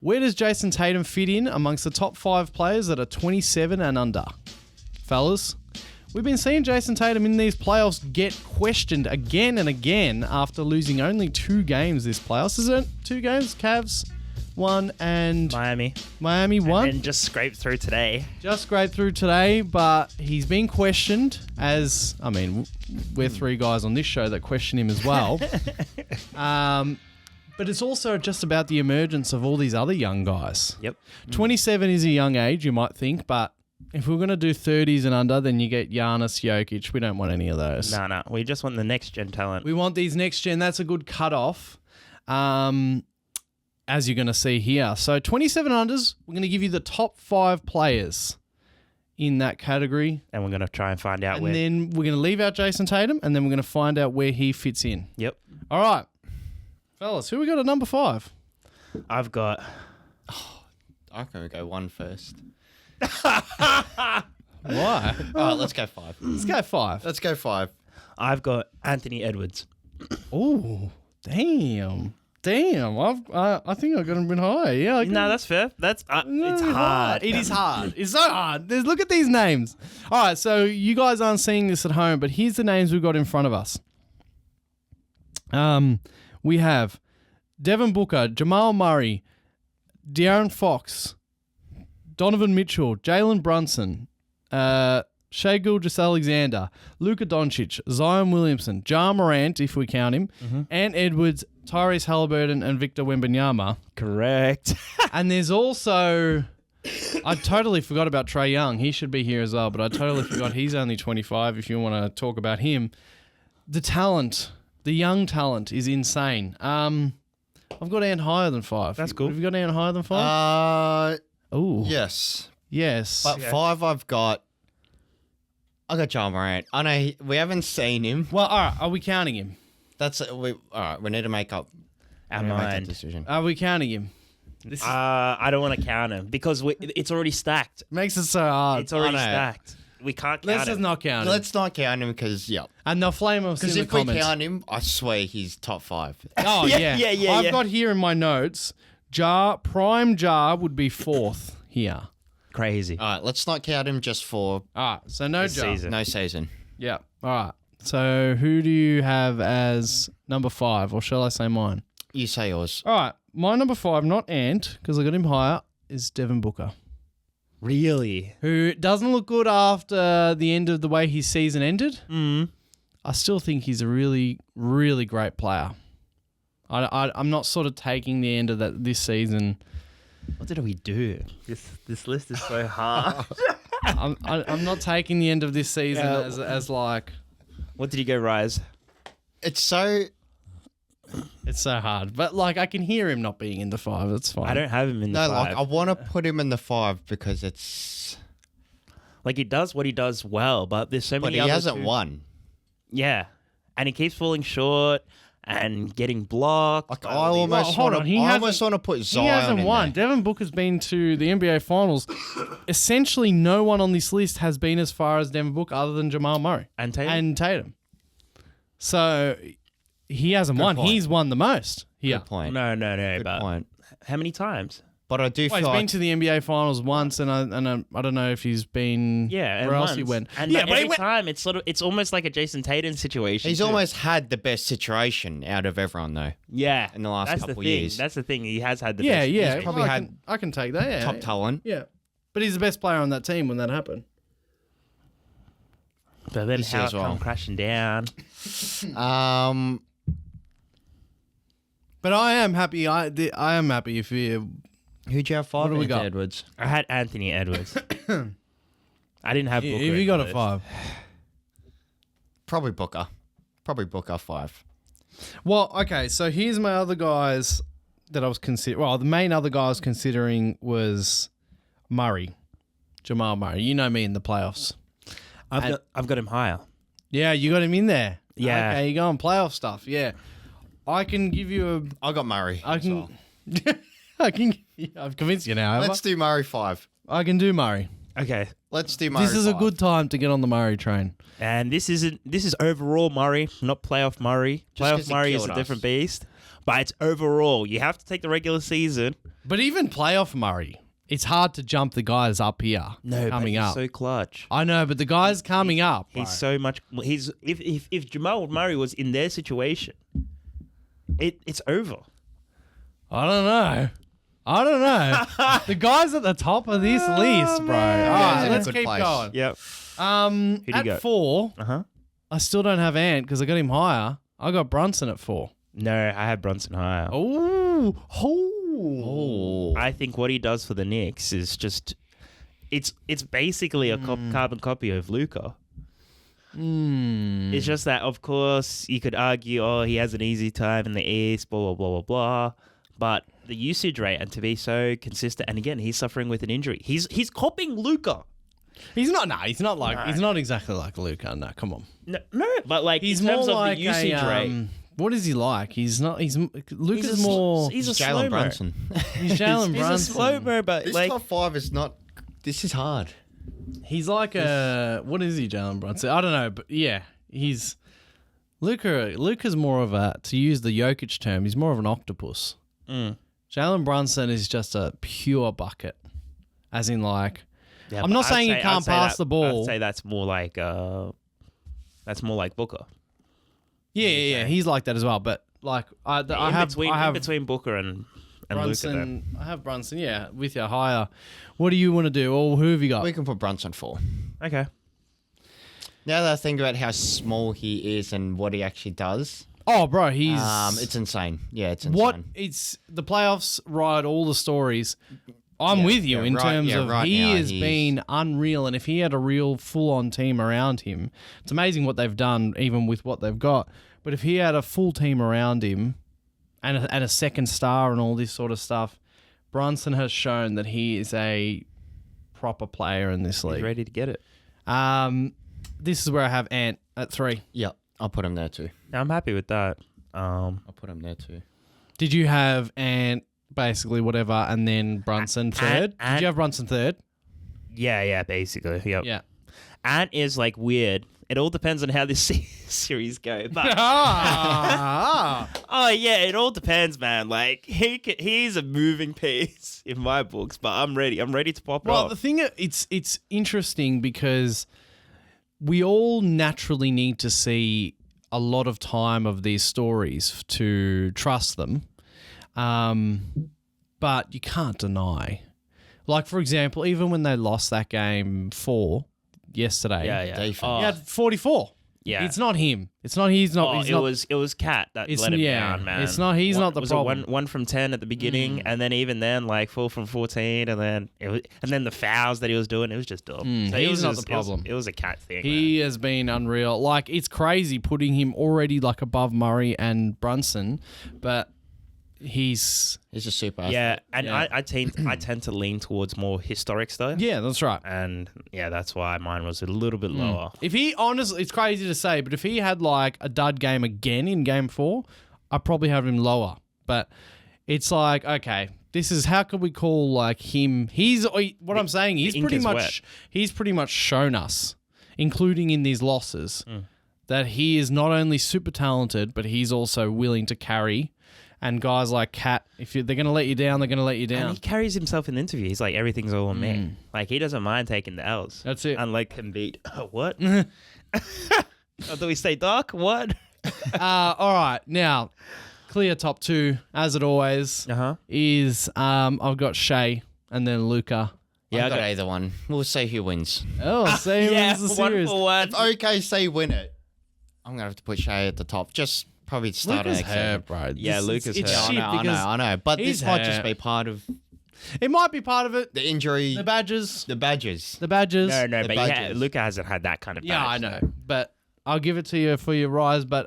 Where does Jason Tatum fit in amongst the top 5 players that are 27 and under? Fellas, we've been seeing Jason Tatum in these playoffs get questioned again and again after losing only 2 games this playoffs. Is it 2 games? Cavs 1 and Miami 1. And just scraped through today. Just scraped through today, but he's been questioned as, I mean, we're 3 guys on this show that question him as well. But it's also just about the emergence of all these other young guys. Yep. 27 is a young age, you might think, but if we're going to do 30s and under, then you get Giannis, Jokic. We don't want any of those. No. We just want the next gen talent. We want these next gen. That's a good cutoff, as you're going to see here. So 27 unders, we're going to give you the top 5 players in that category. And we're going to try and find out And then we're going to leave out Jason Tatum, and then we're going to find out where he fits in. Yep. All right. Fellas, who we got at number 5? I've got... I reckon we go 1 first. Why? All right, let's go 5. Let's go 5. Let's go 5. I've got Anthony Edwards. Oh, damn. I think I got him a bit high. Yeah. No, that's fair. It's hard. It is hard. It's so hard. Look at these names. All right, so you guys aren't seeing this at home, but here's the names we've got in front of us. We have Devin Booker, Jamal Murray, De'Aaron Fox, Donovan Mitchell, Jalen Brunson, Shai Gilgeous-Alexander, Luka Doncic, Zion Williamson, Ja Morant, if we count him, Ant Edwards, Tyrese Halliburton, and Victor Wembanyama. Correct. And there's also... I totally forgot about Trae Young. He should be here as well, but I totally forgot he's only 25 if you want to talk about him. The talent... The young talent is insane. I've got Ant higher than 5. That's cool. Have you got Ant higher than 5? Oh, Yes. yes. But 5 I got Ja Morant. I know we haven't seen him. Well, all right. Are we counting him? All right, we need to make up Our make that mind. decision. Are we counting him? This I don't want to count him because it's already stacked. makes it so hard. It's already know. stacked. We can't count Let's him. just not count him. Let's not count him because, And they'll flame us in Because the if we comments. count him, I swear he's top 5. Oh, yeah. Yeah. I've got here in my notes, Prime Jar would be 4th here. Crazy. All right, let's not count him just for All right. So no This Jar. season. no season. Yeah. All right. So who do you have as number 5? Or shall I say mine? You say yours. All right. My number 5, not Ant, because I got him higher, is Devin Booker. Really? Who doesn't look good after the end of the way his season ended. I still think he's a really, really great player. I'm not sort of taking the end of this season. What did we do? This list is so hard. I'm not taking the end of this season as like... What did you go, Rise? It's so... It's so hard. But like I can hear him not being in the 5. It's fine. I don't have him in the No, 5. like I want to put him in the 5 because it's... Like he does what he does well, but there's so But many he others hasn't who- won. Yeah. And he keeps falling short and getting blocked. Like I almost hold want on, he to. I hasn't- almost want to put Zion He hasn't in won. there. Devin Booker's been to the NBA Finals. Essentially, no one on this list has been as far as Devin Booker other than Jamal Murray And Tatum? So he hasn't won. point. He's won the most here. Good point. No, Good but point. how many times? But I do Well, feel he's like been to the NBA Finals once, and I don't know if he's been. Yeah, where and else he once. went? And yeah, but but he every went. time it's almost like a Jason Tatum situation. he's too. almost had the best situation out of everyone though. yeah in the last that's couple the thing. years. That's the thing. He has had the Yeah, best. yeah. He's probably I had can, I can take that. Yeah, Top talent. Yeah, but he's the best player on that team when that happened. But then This year how as it well. come crashing down. But I am happy. I am happy if you. Who'd you have 5? What do we Anthony got? Edwards. I had Anthony Edwards. I didn't have Booker. If you in got the a list. 5. Probably Booker. Probably Booker 5. Well, okay. So here's my other guys that I was considering. Well, the main other guy I was considering was Murray, Jamal Murray. You know me in the playoffs. I've got him higher. Yeah, you got him in there. Yeah. Okay, you go on playoff stuff. Yeah, I can give you I got Murray. a. I as can. well. I can. I've convinced you now. Let's do Murray 5. I can do Murray. Okay. Let's do Murray. This is a 5. good time to get on the Murray train. And this is overall Murray, not playoff Murray. Just 'cause Playoff he Murray is killed a different us. beast, but it's overall. You have to take the regular season, But even playoff Murray, it's hard to jump the guys up here coming he's up. so clutch. I know, but the guys coming up, bro. He's so much. He's if Jamal Murray was in their situation, it's over. I don't know. The guys at the top of this list, bro. All right, he's in a let's good keep place. going. Yep. At you got? 4, Uh-huh. I still don't have Ant because I got him higher. I got Brunson at 4. No, I had Brunson higher. Oh. I think what he does for the Knicks is just it's basically a carbon copy of Luka. It's just that, of course, you could argue, oh, he has an easy time in the East, blah, blah, blah, blah, blah. But the usage rate and to be so consistent, and again, he's suffering with an injury. He's copying Luka. He's not exactly like Luka. No, come on. No, but like He's in terms more of like the usage rate. What is he like? Luka's more. He's a Jalen slow-mo. Brunson. He's Jalen He's Brunson. a slow-mo, but This like top 5 is not. This is hard. He's like what is he, Jalen Brunson? I don't know, but yeah, he's Luka's more of a, to use the Jokic term, he's more of an octopus. Jalen Brunson is just a pure bucket, as in like. Yeah, I'm not but saying he can't pass the ball. I'd say that's more like Booker. Yeah. He's like that as well. But like I have in between Booker and Luka. Brunson. I have Brunson. Yeah, with your higher. What do you want to do? Or who have you got? We can put Brunson 4. Okay. Now that I think about how small he is and what he actually does, Oh, bro, he's it's insane. Yeah, it's insane. what it's the playoffs ride all the stories. I'm Yeah, with you yeah, in right- terms yeah, of right he now has he's- been unreal, and if he had a real full-on team around him, it's amazing what they've done, even with what they've got. But if he had a full team around him, and a second star and all this sort of stuff, Brunson has shown that he is a proper player in this He's league. ready to get it. This is where I have Ant at 3. Yeah, I'll put him there too. Yeah, I'm happy with that. I'll put him there too. Did you have Ant basically whatever, and then Brunson third? Did you have Brunson third? Yeah, basically. Yep. Yeah. Ant is like weird. It all depends on how this series go. But oh yeah, it all depends, man. Like he's a moving piece in my books, but I'm ready. I'm ready to pop Well, off. the thing it's interesting because we all naturally need to see a lot of time of these stories to trust them, but you can't deny. Like for example, even when they lost that game 4 yesterday, yeah. Defense. he had 44. Yeah. It's not him. It's not. He's not. he's not. It was Cat that It's- let him yeah, down, man. it's not- he's not the was problem. It one from 10 at the beginning, and then even then, like 4 from 14, and then the fouls that he was doing, it was just dumb. So it he's was not just- the problem. It was a Cat thing. He has been unreal. Like it's crazy putting him already like above Murray and Brunson, but he's He's a super athlete. yeah, and Yeah. I tend to lean towards more historic stuff. yeah, that's right. And yeah, that's why mine was a little bit lower. If he honestly, it's crazy to say, but if he had like a dud game again in game 4, I'd probably have him lower. But it's like, okay, this is how could we call like him? What I'm saying. He's ink pretty is much shown us, including in these losses, that he is not only super talented, but he's also willing to carry. And guys like Kat, they're going to let you down, they're going to let you And down. he carries himself in the interview. He's like, everything's all on me. Like, he doesn't mind taking the L's. That's it. Unlike Embiid. What? Oh, do we stay dark? What? All right, now clear top 2 as it always is. I've got Shea and then Luca. Yeah, Yeah, I got I either one. We'll see who wins. Oh, same Yeah, as the one series. for one. Okay, say win it. I'm gonna have to put Shay at the top. Just probably to start Luca's next season. hurt, bro. Yeah, Luca's it's hurt. shit Yeah, I because know. But he's this might just hurt. be part of it might be part of it. the injury, The badges. the badges. The badges. No, The but badges. Luca hasn't had that kind of Yeah, I badge. know. But I'll give it to you for your rise. But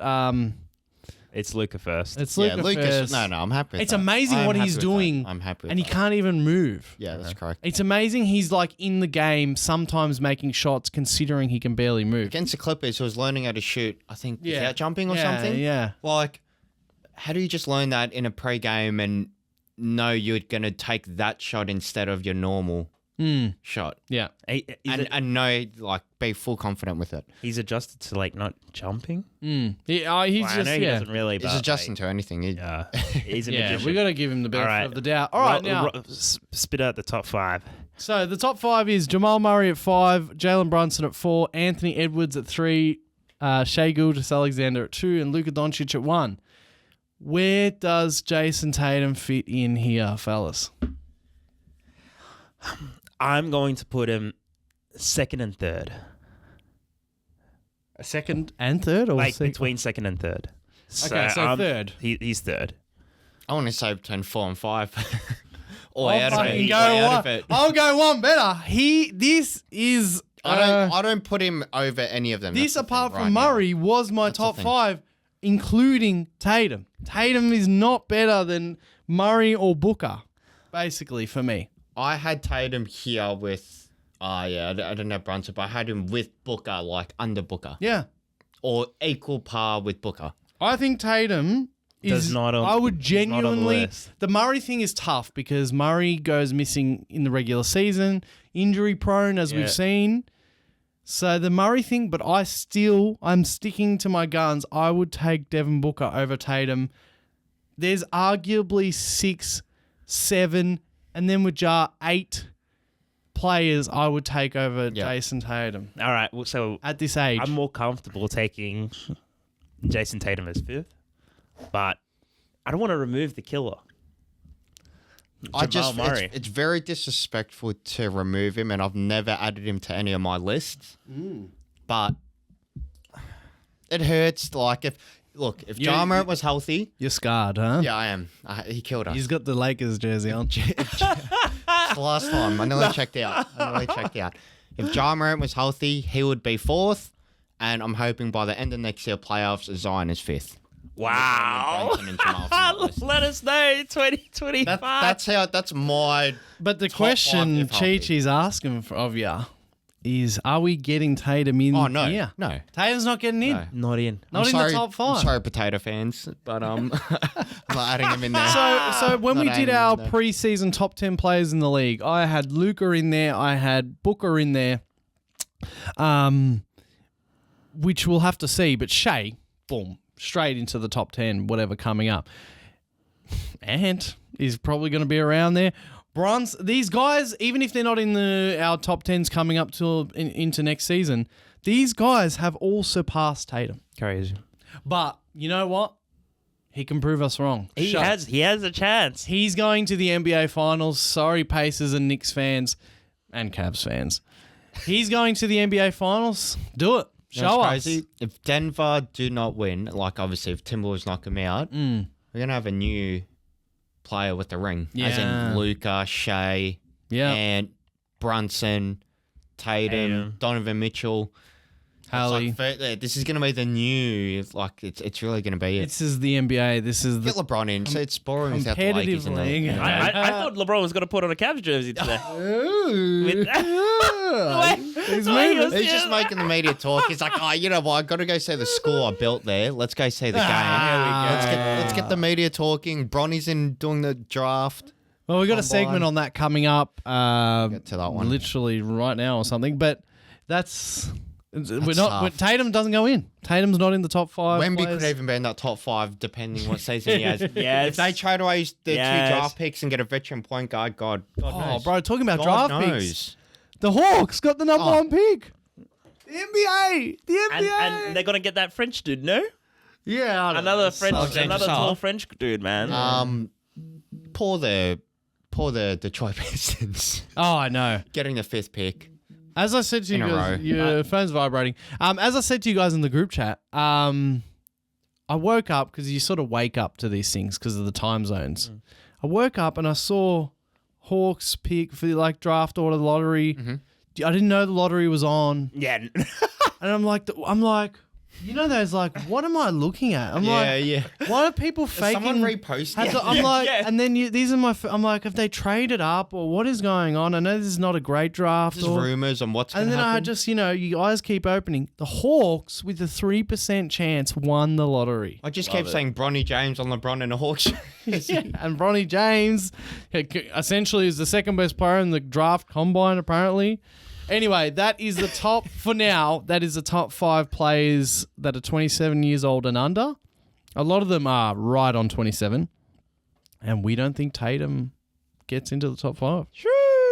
It's Luca first. it's Yeah, Luca Lucas. first. No, I'm happy. With It's that. amazing I'm what happy he's with that. doing. I'm happy with And he that. can't even move. Yeah, that's correct. It's amazing he's like in the game sometimes making shots considering he can barely move. Against the Clippers, he was learning how to shoot. I think Yeah. without jumping or Yeah, something. yeah. Like, how do you just learn that in a pre-game and know you're gonna take that shot instead of your normal? shot. Yeah. And know, like, be full confident with it. He's adjusted to like not jumping. He's Well, I just know he doesn't really. He's but, adjusting to anything. Yeah, he's a Yeah, magician. we got to give him the benefit All right. of the doubt. All right, now. Spit out the top 5. So the top 5 is Jamal Murray at 5, Jalen Brunson at 4, Anthony Edwards at 3, Shai Gilgeous-Alexander at 2, and Luka Doncic at 1. Where does Jason Tatum fit in here, fellas? I'm going to put him second and third. A second and third, or Like between second and third. Okay, so third. He's third. I want to say between 4 and 5. Or I'll out of fucking it. go Way out one. of it. I'll go one better. This is I don't put him over any of them. this That's the apart thing from right now. Murray was my That's the top thing. 5, including Tatum. Tatum is not better than Murray or Booker, basically for me. I had Tatum here with, I don't know Brunson, but I had him with Booker, like under Booker. Yeah, Or equal par with Booker. I think Tatum is. Does not on- I would is not on the genuinely. list. The Murray thing is tough because Murray goes missing in the regular season, injury prone as Yeah. we've seen. So the Murray thing, but I'm sticking to my guns. I would take Devin Booker over Tatum. There's arguably 6, 7, and then with Jar 8 players I would take over Jason Tatum All right. Well, so at this age. I'm more comfortable taking Jason Tatum as 5th, but I don't want to remove the killer. Jamal Murray. It's very disrespectful to remove him, and I've never added him to any of my lists. But it hurts. Like if Ja Morant was healthy, You're scarred, huh? yeah, I am. He killed us. He's got the Lakers jersey on. It's the last time. I nearly checked out. If Ja Morant was healthy, he would be 4th, and I'm hoping by the end of next year playoffs, Zion is 5th. Wow. Brunson and Jamal from that list. Let us know 2025. That's my. But the Top question 5 if healthy. Chi-Chi's asking of you is, are we getting Tatum in Oh no, here? no. Tatum's not getting in. No. Not in. Not in the top 5. I'm sorry, potato fans, but I'm not adding him in there. So when Not we did adding our him there. preseason top 10 players in the league, I had Luka in there, I had Booker in there, which we'll have to see. But Shea, boom, straight into the top 10, whatever coming up. Ant is probably going to be around there. These guys, even if they're not in our top 10s coming up into next season, these guys have all surpassed Tatum. Crazy. But you know what? He can prove us wrong. He has a chance. He's going to the NBA Finals. Sorry, Pacers and Knicks fans and Cavs fans. He's going to the NBA Finals. Do it. Show us. Crazy. If Denver do not win, like obviously if Timberwolves knock him out, we're gonna have a new player with the ring, as Yeah. in Luka, Shea, Yeah. and Brunson, Tatum, Donovan Mitchell. Hallie. It's like, this is gonna be the new. Like it's really gonna be it. This is the NBA. This is Get the LeBron in. So it's boring without the competitive Lakers in there. league. I thought LeBron was going to put on a Cavs jersey today. Ooh. He's the way he moving. was- He's just making the media talk. He's like, oh, you know what? I got to go see the school I built there. Let's go see the game. Let's get the media talking. Bronny's in doing the draft. Well, we got a Combine. segment on that coming up. Get to that one. Literally right now or something. But we're not. tough. Tatum doesn't go in. Tatum's not in the top 5. Wemby players. could even be in that top 5, depending what season he has. Yes. If they trade away their Yes. 2 draft picks and get a veteran point guard, God Oh, knows. bro, talking about God draft knows. picks. The Hawks got the number Oh. 1 pick. The NBA. The NBA. And they're going to get that French dude, no? yeah, I don't know. Another French, Alexander another Sarr. tall French dude, man. Poor the Detroit Pistons Oh, I know. getting the 5th pick. As I said to you In a row. guys, your phone's vibrating. As I said to you guys in the group chat, I woke up because you sort of wake up to these things because of the time zones. I woke up and I saw Hawks pick for like draft order lottery. I didn't know the lottery was on, Yeah. and I'm like, You know, those like, what am I looking at? I'm like, yeah. why are people faking? Someone reposted. I'm like, and then these are my. I'm like, have they traded up or what is going on? I know this is not a great draft. Just rumors on what's going And to then happen. I just, you eyes keep opening. The Hawks with a 3% chance won the lottery. I just kept saying Bronny James on LeBron and the Hawks. And Bronny James essentially is the second best player in the draft combine, apparently. Anyway, that is the top, for now, that is the top 5 players that are 27 years old and under. A lot of them are right on 27. And we don't think Tatum gets into the top 5.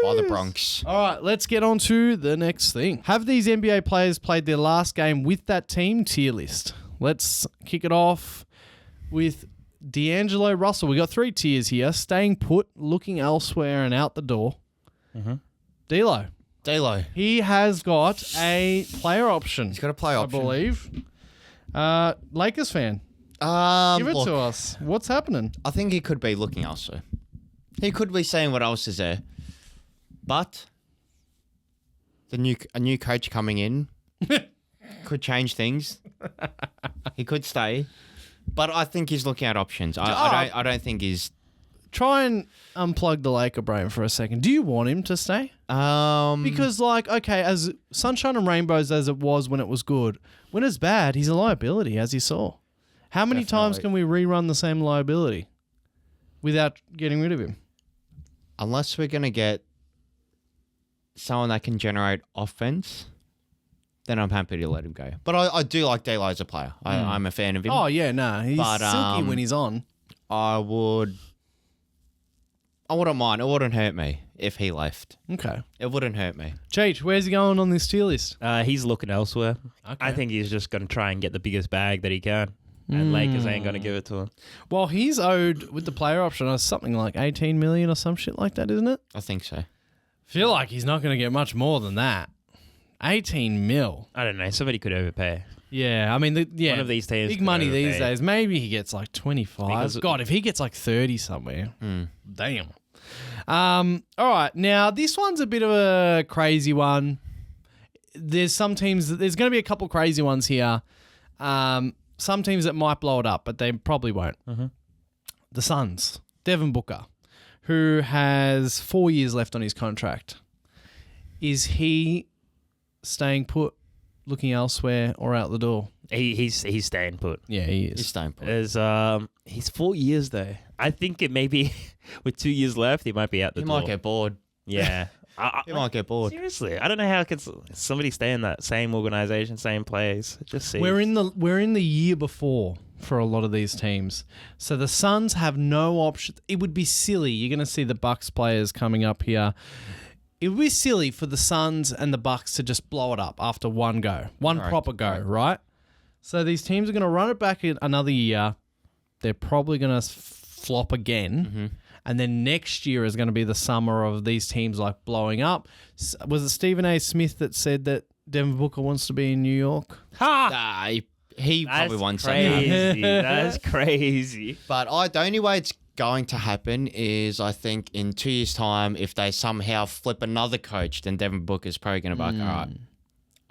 By the Bronx. All right, let's get on to the next thing. Have these NBA players played their last game with that team? Tier list. Let's kick it off with D'Angelo Russell. We got 3 tiers here. Staying put, looking elsewhere, and out the door. D'Lo. He has got a player option. He's got a player option. I believe. Lakers fan. Give it Look, to us. What's happening? I think he could be looking elsewhere. He could be saying what else is there. But a new coach coming in could change things. He could stay. But I think he's looking at options. I don't think he's... Try and unplug the Laker brain for a second. Do you want him to stay? Because, okay, as sunshine and rainbows as it was when it was good, when it's bad, he's a liability, as you saw. How many times can we rerun the same liability without getting rid of him? Unless we're going to get someone that can generate offense, then I'm happy to let him go. But I do like D'Lo as a player. I'm a fan of him. Oh, yeah, no. He's silky when he's on. I wouldn't mind. It wouldn't hurt me if he left. Okay. It wouldn't hurt me. Cheech, where's he going on this tier list? He's looking elsewhere. Okay. I think he's just going to try and get the biggest bag that he can. And Lakers ain't going to give it to him. Well, he's owed, with the player option, something like 18 million or some shit like that, isn't it? I think so. Feel like he's not going to get much more than that. 18 mil. I don't know. Somebody could overpay. Yeah, I mean, One of these teams big could money these overpay. days. Maybe he gets like 25. Because- God, if he gets like 30 somewhere, damn. All right, now this one's a bit of a crazy one. There's some teams. There's going to be a couple crazy ones here. Some teams that might blow it up, but they probably won't. The Suns, Devin Booker, who has 4 years left on his contract. Is he staying put, looking elsewhere, or out the door? He's staying put. Yeah, he is. He's staying put. He's 4 years though. I think it may be with 2 years left, he might be out the He door. might get bored. Yeah. He might get bored. Seriously, I don't know how could somebody stay in that same organization, same place. It just seems. We're in the year before for a lot of these teams, so the Suns have no option. It would be silly. You're going to see the Bucks players coming up here. It would be silly for the Suns and the Bucks to just blow it up after one proper go, right? So these teams are going to run it back in another year. They're probably going to flop again. And then next year is going to be the summer of these teams like blowing up. Was it Stephen A. Smith that said that Devin Booker wants to be in New York? He probably wants that. crazy. That's crazy. But the only way it's going to happen is, I think, in 2 years' time, if they somehow flip another coach, then Devin Booker's probably going to be like, all right,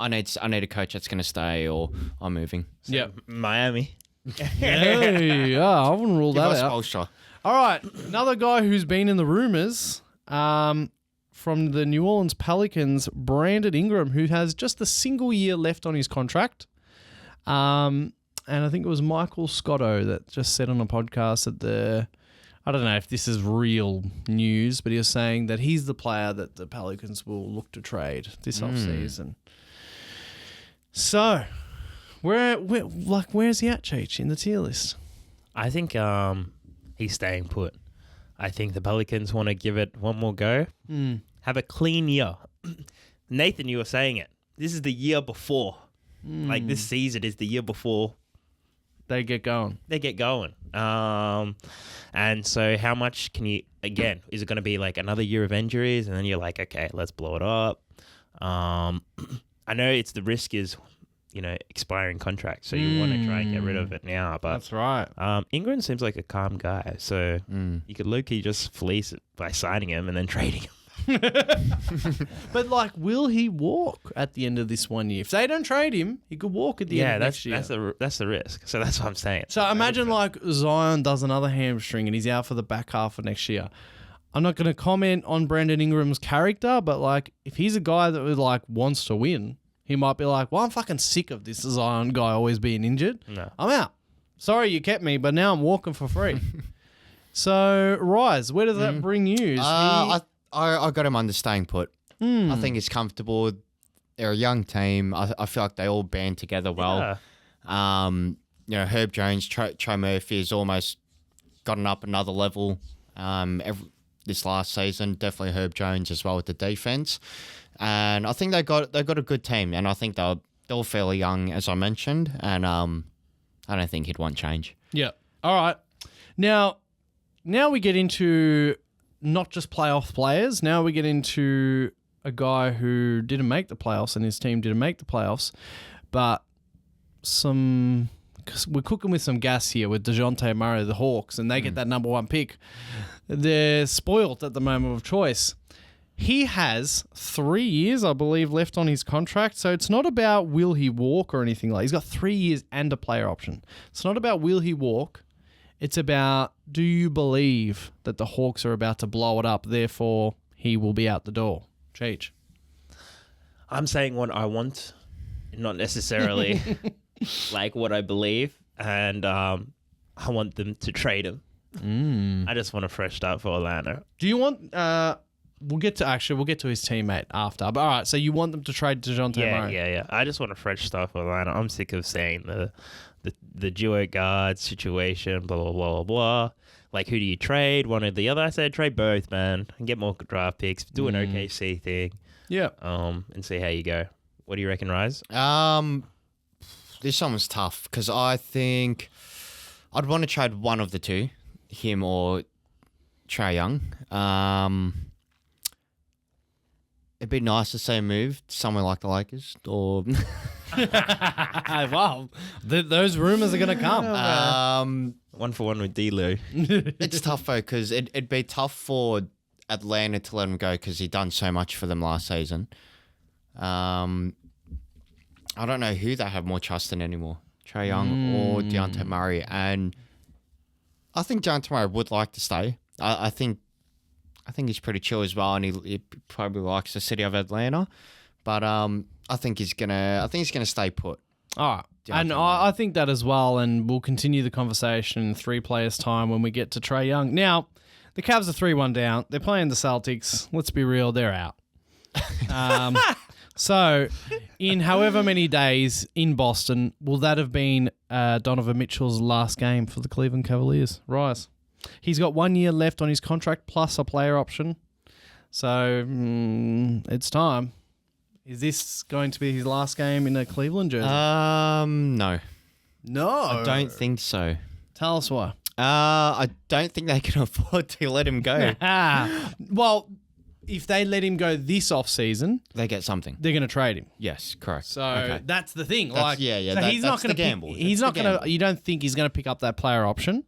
I need a coach that's going to stay, or I'm moving. Yeah. Miami. Hey, I wouldn't rule Give that us out. Spoelstra. All right, another guy who's been in the rumors from the New Orleans Pelicans, Brandon Ingram, who has just a single year left on his contract. And I think it was Michael Scotto that just said on a podcast that I don't know if this is real news, but he was saying that he's the player that the Pelicans will look to trade this offseason. So, where's he at, Cheech, in the tier list? I think he's staying put. I think the Pelicans want to give it one more go. Have a clean year. Nathan, you were saying it. This is the year before. Like this season is the year before They get going. And so how much can you, again, is it going to be like another year of injuries and then you're like, okay, let's blow it up. I know it's the risk is, expiring contract. So you want to try and get rid of it now. But That's right. Ingram seems like a calm guy. So you could low-key just fleece it by signing him and then trading him. But like, will he walk at the end of this 1 year? If they don't trade him, he could walk at the end of next year. That's the risk. So that's what I'm saying. So imagine like Zion does another hamstring and he's out for the back half of next year. I'm not going to comment on Brandon Ingram's character, but like if he's a guy that like wants to win, he might be like, well, I'm fucking sick of this Zion guy always being injured. No. I'm out. Sorry you kept me, but now I'm walking for free. So, Rise, where does that bring you? I got him under staying put. I think he's comfortable. They're a young team. I feel like they all band together well. Yeah. Herb Jones, Trey Murphy has almost gotten up another level this last season. Definitely Herb Jones as well with the defense. And I think they got a good team. And I think they're fairly young, as I mentioned. And I don't think he'd want change. Yeah. All right. Now we get into not just playoff players. Now we get into a guy who didn't make the playoffs and his team didn't make the playoffs, but we're cooking with some gas here with DeJounte Murray, the Hawks, and they get that number 1 pick. They're spoiled at the moment of choice. He has 3 years, I believe, left on his contract, so it's not about will he walk or anything like that. He's got 3 years and a player option. It's not about will he walk. It's about, do you believe that the Hawks are about to blow it up, therefore he will be out the door? Cheech. I'm saying what I want, not necessarily like what I believe. And I want them to trade him. I just want a fresh start for Atlanta. Do you want... We'll get to his teammate after. But all right, so you want them to trade DeJounte Murray? Yeah. I just want a fresh start for Atlanta. I'm sick of saying the duo guard situation, blah, blah, blah, blah. Like, who do you trade? One or the other? I said trade both, man. And get more draft picks. Do an OKC thing. Yeah. And see how you go. What do you reckon, Rise? This one was tough because I think I'd want to trade one of the two, him or Trae Young. It'd be nice to see him move somewhere like the Lakers or... Wow. Those rumors are going to come. 1-for-1 with D-Lou. It's tough, though, because it'd be tough for Atlanta to let him go because he done so much for them last season. I don't know who they have more trust in anymore, Trae Young or DeJounte Murray. And I think DeJounte Murray would like to stay. I think he's pretty chill as well, and he probably likes the city of Atlanta. But I think he's gonna stay put. All right. And I think that as well, and we'll continue the conversation in 3 players' time when we get to Trae Young. Now, the Cavs are 3-1 down. They're playing the Celtics. Let's be real, they're out. So, in however many days in Boston, will that have been Donovan Mitchell's last game for the Cleveland Cavaliers? Rise. He's got 1 year left on his contract plus a player option. So, it's time. Is this going to be his last game in a Cleveland jersey? No. No. I don't think so. Tell us why. I don't think they can afford to let him go. Well, if they let him go this off-season, They get something. they're going to trade him. Yes, correct. So that's the thing. That's- yeah, So that- he's that's not going the to gamble. He's That's not the going to. gamble. You don't think he's going to pick up that player option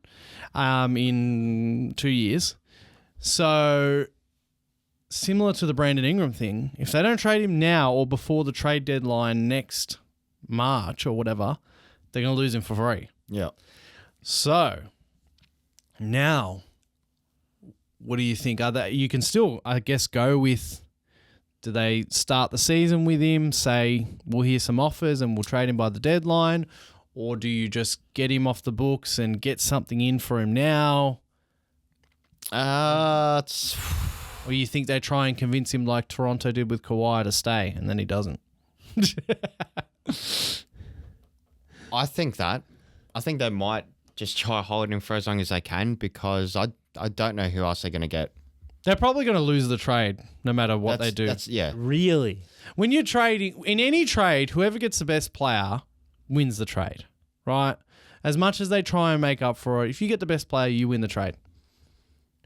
in 2 years? So similar to the Brandon Ingram thing, if they don't trade him now or before the trade deadline next March or whatever, they're going to lose him for free. Yeah. So now, what do you think? You can still, I guess, go with. Do they start the season with him? Say we'll hear some offers and we'll trade him by the deadline, or do you just get him off the books and get something in for him now? Or you think they try and convince him like Toronto did with Kawhi to stay, and then he doesn't? I think they might just try holding him for as long as they can because I don't know who else they're going to get. They're probably going to lose the trade no matter what they do. Yeah. Really? When you're trading, in any trade, whoever gets the best player wins the trade, right? As much as they try and make up for it, if you get the best player, you win the trade.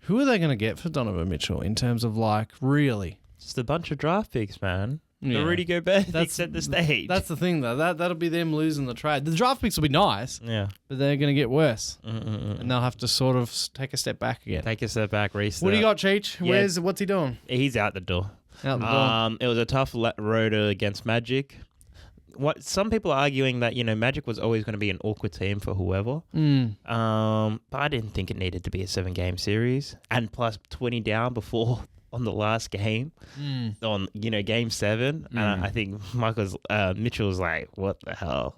Who are they going to get for Donovan Mitchell in terms of like, really? Just a bunch of draft picks, man. The Rudy Gobert thing set the stage. That's the thing, though. That'll be them losing the trade. The draft picks will be nice, yeah. but they're going to get worse. And they'll have to sort of take a step back again. Take a step back, restart. What do you got, Cheech? Yeah. What's he doing? He's out the door. Out the door. It was a tough road against Magic. What some people are arguing that Magic was always going to be an awkward team for whoever. But I didn't think it needed to be a 7-game series, and plus 20 down before on the last game on game 7. And I think Mitchell was like, "What the hell?"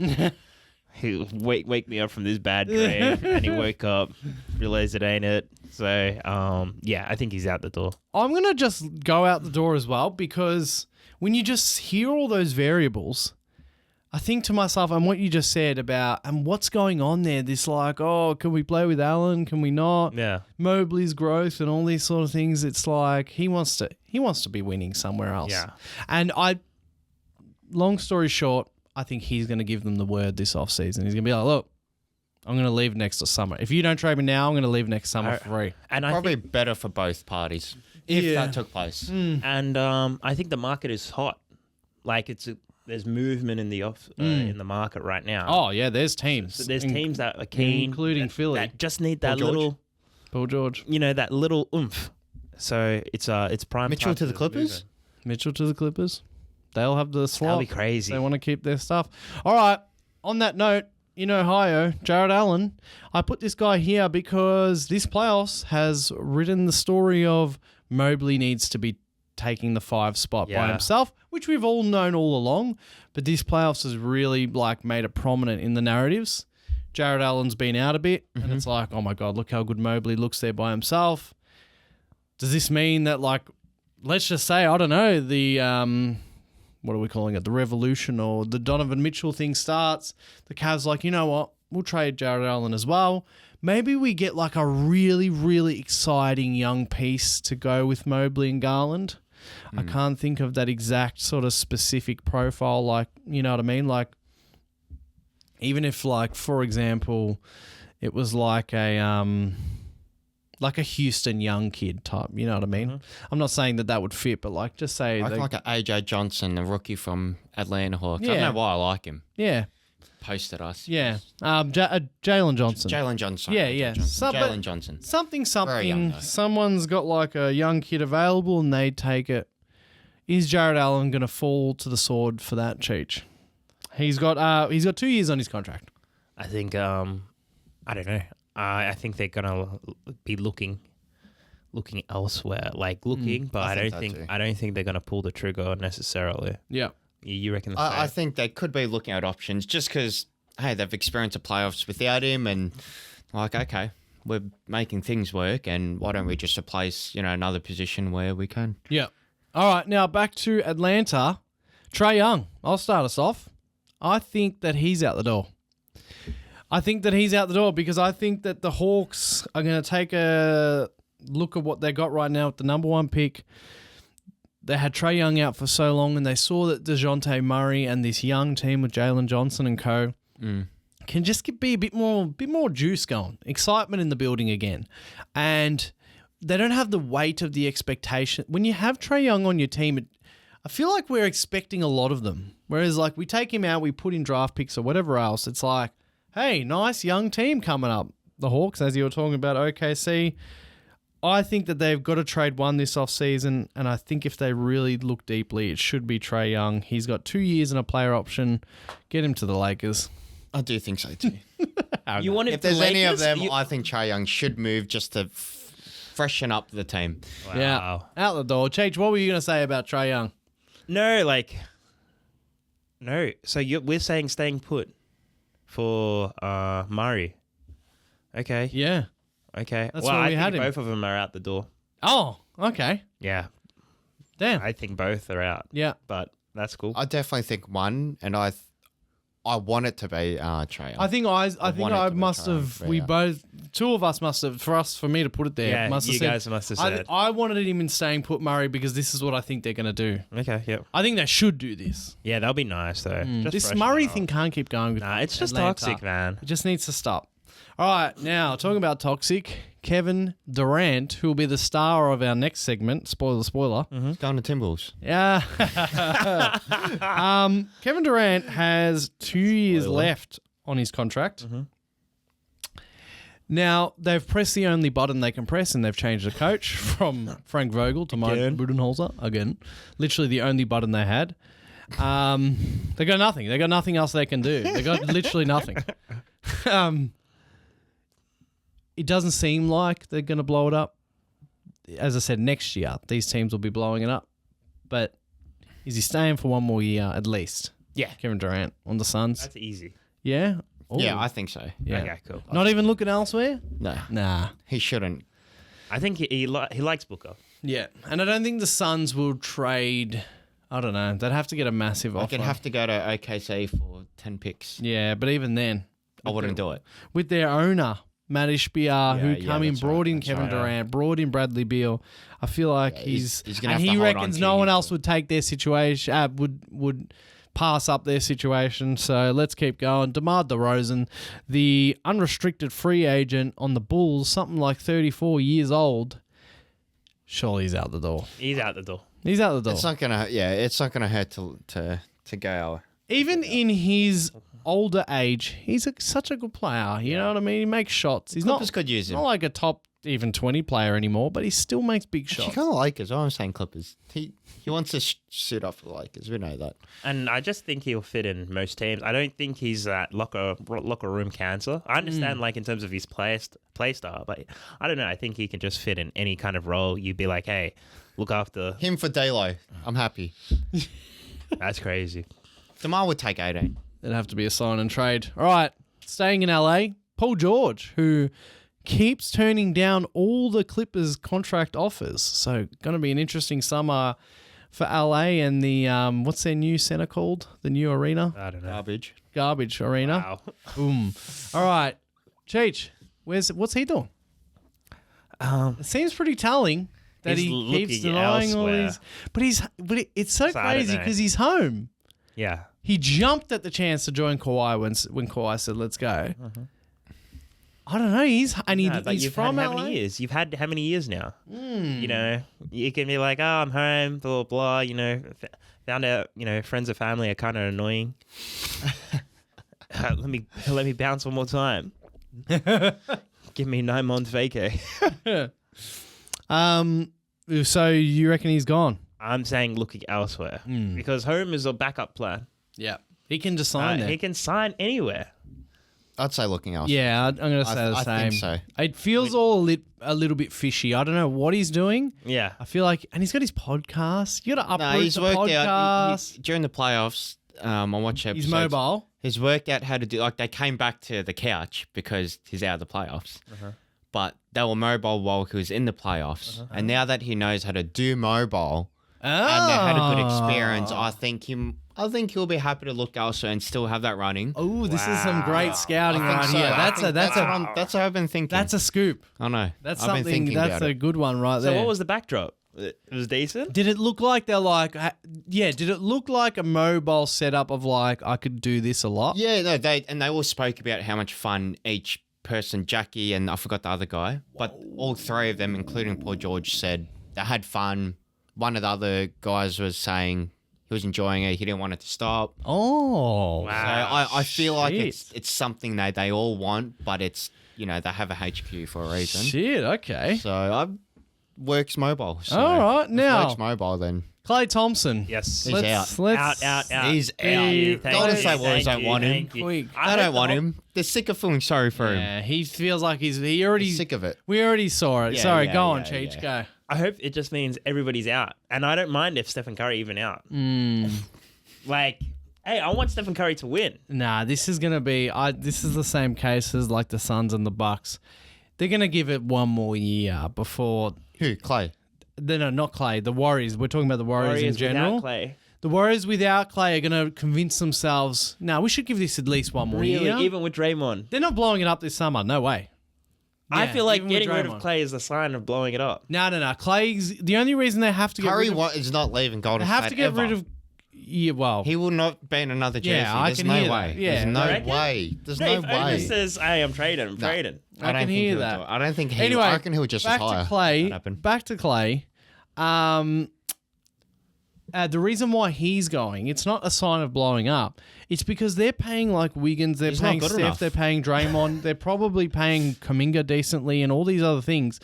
He wake me up from this bad dream, and he woke up, realized it ain't it. So I think he's out the door. I'm gonna just go out the door as well, because when you just hear all those variables, I think to myself, and what you just said about, and what's going on there, this like, oh, can we play with Allen? Can we not? Yeah. Mobley's growth and all these sort of things. It's like he wants to be winning somewhere else. Yeah. And long story short, I think he's going to give them the word this offseason. He's going to be like, look, I'm going to leave next summer. If you don't trade me now, I'm going to leave next summer for free. And Probably better for both parties if that took place. And I think the market is hot. Like there's movement in the in the market right now. Oh yeah, there's teams. So there's teams that are keen, including Philly, that just need that little Paul George. That little oomph. So it's prime. Mitchell to the Clippers. Mitchell to the Clippers. They'll have the slot. That'll be crazy. They want to keep their stuff. All right. On that note, in Ohio, Jared Allen. I put this guy here because this playoffs has written the story of Mobley needs to be taking the 5 spot by himself, which we've all known all along, but this playoffs has really made it prominent in the narratives. Jared Allen's been out a bit, and it's like, oh my God, look how good Mobley looks there by himself. Does this mean that, let's just say, I don't know, the what are we calling it, the revolution or the Donovan Mitchell thing starts, the Cavs like, you know what, we'll trade Jared Allen as well. Maybe we get a really, really exciting young piece to go with Mobley and Garland. I can't think of that exact sort of specific profile, you know what I mean? Even if, for example, it was a Houston young kid type, you know what I mean? I'm not saying that would fit, but just say... Like an AJ Johnson, the rookie from Atlanta Hawks. I don't know why I like him. Yeah. Posted us. Yeah. Jalen Johnson. Jalen Johnson. Yeah. Jalen Johnson. Something. Young, someone's got a young kid available and they take it. Is Jared Allen going to fall to the sword for that, Cheech? He's got 2 years on his contract. I think I don't know. I think they're gonna be looking elsewhere, but I don't think they're gonna pull the trigger necessarily. Yeah. You reckon? I think they could be looking at options just because, hey, they've experienced the playoffs without him, and okay, we're making things work, and why don't we just replace another position where we can? Yeah. All right, now back to Atlanta. Trae Young. I'll start us off. I think that he's out the door. Because I think that the Hawks are going to take a look at what they got right now with the number 1 pick. They had Trae Young out for so long, and they saw that DeJounte Murray and this young team with Jalen Johnson and co. Can just be a bit more juice going, excitement in the building again. And they don't have the weight of the expectation. When you have Trae Young on your team, I feel like we're expecting a lot of them. Whereas we take him out, we put in draft picks or whatever else, it's like, hey, nice young team coming up. The Hawks, as you were talking about OKC, I think that they've got to trade one this offseason, and I think if they really look deeply, it should be Trae Young. He's got 2 years and a player option. Get him to the Lakers. I do think so too. You want if there's any of them, I think Trae Young should move just to freshen up the team. Wow. Yeah, out the door. Cheech, what were you going to say about Trae Young? No. So we're saying staying put for Murray. Okay. Yeah. Okay. That's why we had him. Both of them are out the door. Oh, okay. Yeah. Damn. I think both are out. Yeah. But that's cool. I definitely think one, and I want it to be Trae Young. I think I must have. We both, 2 of us must have. For me to put it there, Yeah, must have you said, guys must have said. I wanted him in staying put Murray because this is what I think they're going to do. Okay. Yep. I think they should do this. Yeah, that'll be nice though. Just This freshen Murray it up. thing can't keep going with. Nah, it's just Atlanta. toxic, man. It just needs to stop. All right, now talking about toxic, Kevin Durant, who will be the star of our next segment. Spoiler. He's going to Timberwolves. Yeah. Kevin Durant has 2 years left on his contract. Now, they've pressed the only button they can press, and they've changed the coach from Frank Vogel to Mike Budenholzer. Again. Literally the only button they had. They got nothing. They got nothing else they can do. They got literally nothing. It doesn't seem like they're going to blow it up. As I said, next year, these teams will be blowing it up. But is he staying for one more year at least? Yeah. Kevin Durant on the Suns? That's easy. Yeah? Ooh. Yeah, I think so. Yeah. Okay, cool. Not even looking elsewhere? No, Nah. he shouldn't. I think he likes Booker. Yeah. And I don't think the Suns will trade... I don't know. They'd have to get a massive offer. They'd have to go to OKC for 10 picks. Yeah, but even then... I wouldn't do it. With their owner, Matt Ishbia, who yeah, come in, that's brought right, in that's Kevin right. Durant, brought in Bradley Beal. I feel like he's gonna and have to he hold on reckons to no you one for- else would take their situation, would pass up their situation. So let's keep going. DeMar DeRozan, the unrestricted free agent on the Bulls, something like 34 years old. Surely he's out the door. He's out the door. He's out the door. It's not gonna hurt to go. Even in his older age, he's such a good player. You know what I mean? He makes shots. He's Clippers could use him. not like a top even 20 player anymore, but he still makes big She shots. kind of Lakers. I'm saying Clippers. He wants to suit up for the Lakers. We know that. And I just think he'll fit in most teams. I don't think he's that locker room cancer. I understand, like, in terms of his play style, but I don't know. I think he can just fit in any kind of role. You'd be like, hey, look after. Him for D'Lo. I'm happy. That's crazy. DeMar would take 18. It'd have to be a sign and trade. All right, staying in LA, Paul George, who keeps turning down all the Clippers contract offers. So going to be an interesting summer for LA and the what's their new center called? The new arena? I don't know. Garbage. Arena. Wow. Boom. All right, Cheech, what's he doing? It seems pretty telling that He's he keeps looking denying all elsewhere. these. But it's so So I don't crazy know. because he's home. Yeah. He jumped at the chance to join Kawhi when Kawhi said, "Let's go." I don't know. He's But he's you've from had how LA. many years? You've had how many years now? You know, you can be like, oh, I'm home, blah, blah, blah. You know, found out, you know, friends and family are kind of annoying. let me bounce one more time. Give me 9 months vacay. So you reckon he's gone? I'm saying looking elsewhere because home is a backup plan. Yeah, he can just sign there. He can sign anywhere. I'd say looking else. Yeah, I'm gonna say the I same. think so. It feels all a little bit fishy. I don't know what he's doing. Yeah. I feel like, and he's got his podcast. You got to No, uproot he's the worked podcast. out during the playoffs. I watched episodes. He's mobile. He's worked out how to do. Like they came back to the couch because he's out of the playoffs. But they were mobile while he was in the playoffs, and now that he knows how to do mobile and they had a good experience, I think he'll be happy to look elsewhere and still have that running. Oh, this is some great scouting I think right so. here. I think That's that's what I've been thinking. That's a scoop. I know. That's I've been something. thinking That's about a it. good one right So there. what was the backdrop? It was decent. Did it look like they're like? Yeah. Did it look like a mobile setup of like I could do this a lot? Yeah, no, they all spoke about how much fun each person, Jackie and I forgot the other guy, but all three of them, including Paul George, said they had fun. One of the other guys was saying he was enjoying it. He didn't want it to stop. Oh. So I feel like Shit. it's something that they all want, but it's, you know, they have a HQ for a reason. Shit. Okay. So I works mobile. So All right, if now- works mobile then. Clay Thompson. Yes. He's out. Let's Out. He's Hey, out. thank Golden you, State Warriors thank don't want you, him. thank you. Quick. They don't want him. They're sick of feeling sorry for him. Yeah, he feels like he already They're sick of it. We already saw it. Yeah, Sorry, yeah, go on, yeah, Cheech, yeah. go. I hope it just means everybody's out. And I don't mind if Stephen Curry even out. Like, hey, I want Stephen Curry to win. Nah, this is gonna be. This is the same case as like the Suns and the Bucks. They're gonna give it one more year before. Who? Clay. No, not Clay. The Warriors. We're talking about the Warriors in Warriors general. without Clay. The Warriors without Clay are gonna convince themselves. No, we should give this at least one more Really, year. even with Draymond. They're not blowing it up this summer. No way. I Yeah, feel like even with getting rid of Draymond. Clay is the sign of blowing it up. No. Clay's the only reason they have to get Curry rid of. is not leaving Golden They have State to get ever. rid of. Yeah, well, He will not ban another jersey. Yeah, I There's can no hear way. that. Yeah. There's no You reckon? way. There's No, no if Owner way. says, "Hey, I'm trading. I'm trading." I don't can think hear he'll that. do it. I don't think he. Anyway, I reckon he'll just back retire. to Clay. That happened. Back to Clay. The reason why he's going, it's not a sign of blowing up. It's because they're paying like Wiggins, they're He's not paying good Steph, enough. they're paying Draymond, they're probably paying Kuminga decently and all these other things.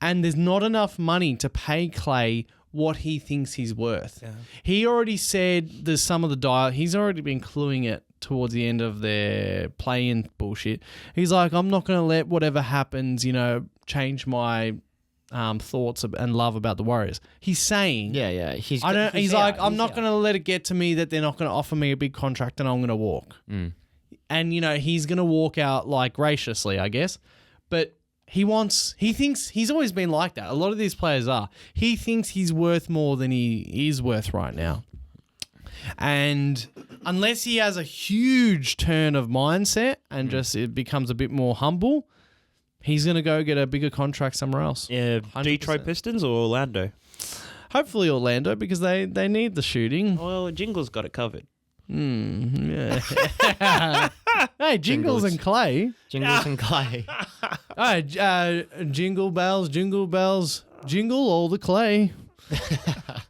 And there's not enough money to pay Clay what he thinks he's worth. Yeah. He already said there's some of the dial. He's already been cluing it towards the end of their play-in bullshit. He's like, I'm not going to let whatever happens, change my thoughts and love about the Warriors. He's saying, Yeah. He's like, out. I'm not going to let it get to me that they're not going to offer me a big contract and I'm going to walk. Mm. And he's going to walk out like graciously, I guess. But he thinks he's always been like that. A lot of these players are. He thinks he's worth more than he is worth right now. And unless he has a huge turn of mindset and just it becomes a bit more humble, he's going to go get a bigger contract somewhere else. Yeah, 100%. Detroit Pistons or Orlando? Hopefully Orlando, because they need the shooting. Well, Jingle's got it covered. Yeah. Hey, Jingles and Clay. Jingles and Clay. Oh, jingle bells, jingle all the clay.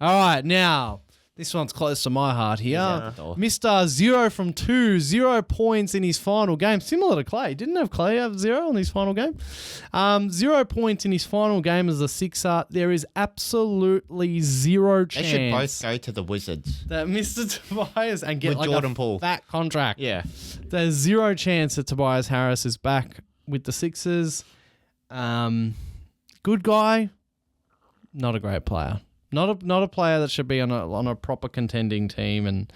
All right, now, this one's close to my heart here. Yeah. Mr. 0 from 2, 0 points in his final game. Similar to Clay. Didn't have Clay have 0 in his final game? 0 points in his final game as a Sixer. There is absolutely zero They chance should both go to the Wizards. that Mr. Tobias and get With like Jordan a Poole. fat contract. Yeah. There's zero chance that Tobias Harris is back with the Sixers. Good guy, not a great player. Not a player that should be on a proper contending team, and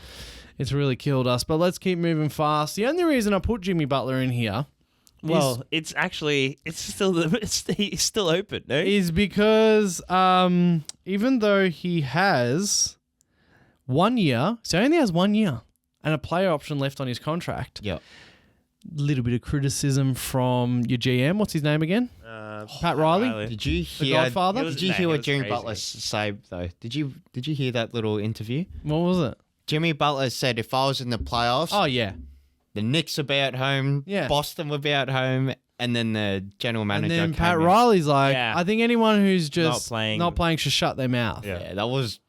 it's really killed us. But let's keep moving fast. The only reason I put Jimmy Butler in here Well, it's he's still open, no? is because even though he has 1 year, so he only has 1 year and a player option left on his contract. Yeah. Little bit of criticism from your GM. What's his name again? Pat Riley? Did you The hear? Godfather? Did you Nah, hear he what was Jimmy crazy. Butler say though? Did you hear that little interview? What was it? Jimmy Butler said, if I was in the playoffs, Oh, yeah. the Knicks would be at home, Yeah. Boston would be at home, and then the general And manager. then came Pat in. Riley's like, Yeah. I think anyone who's just Not playing. should shut their mouth. Yeah. Yeah, that was.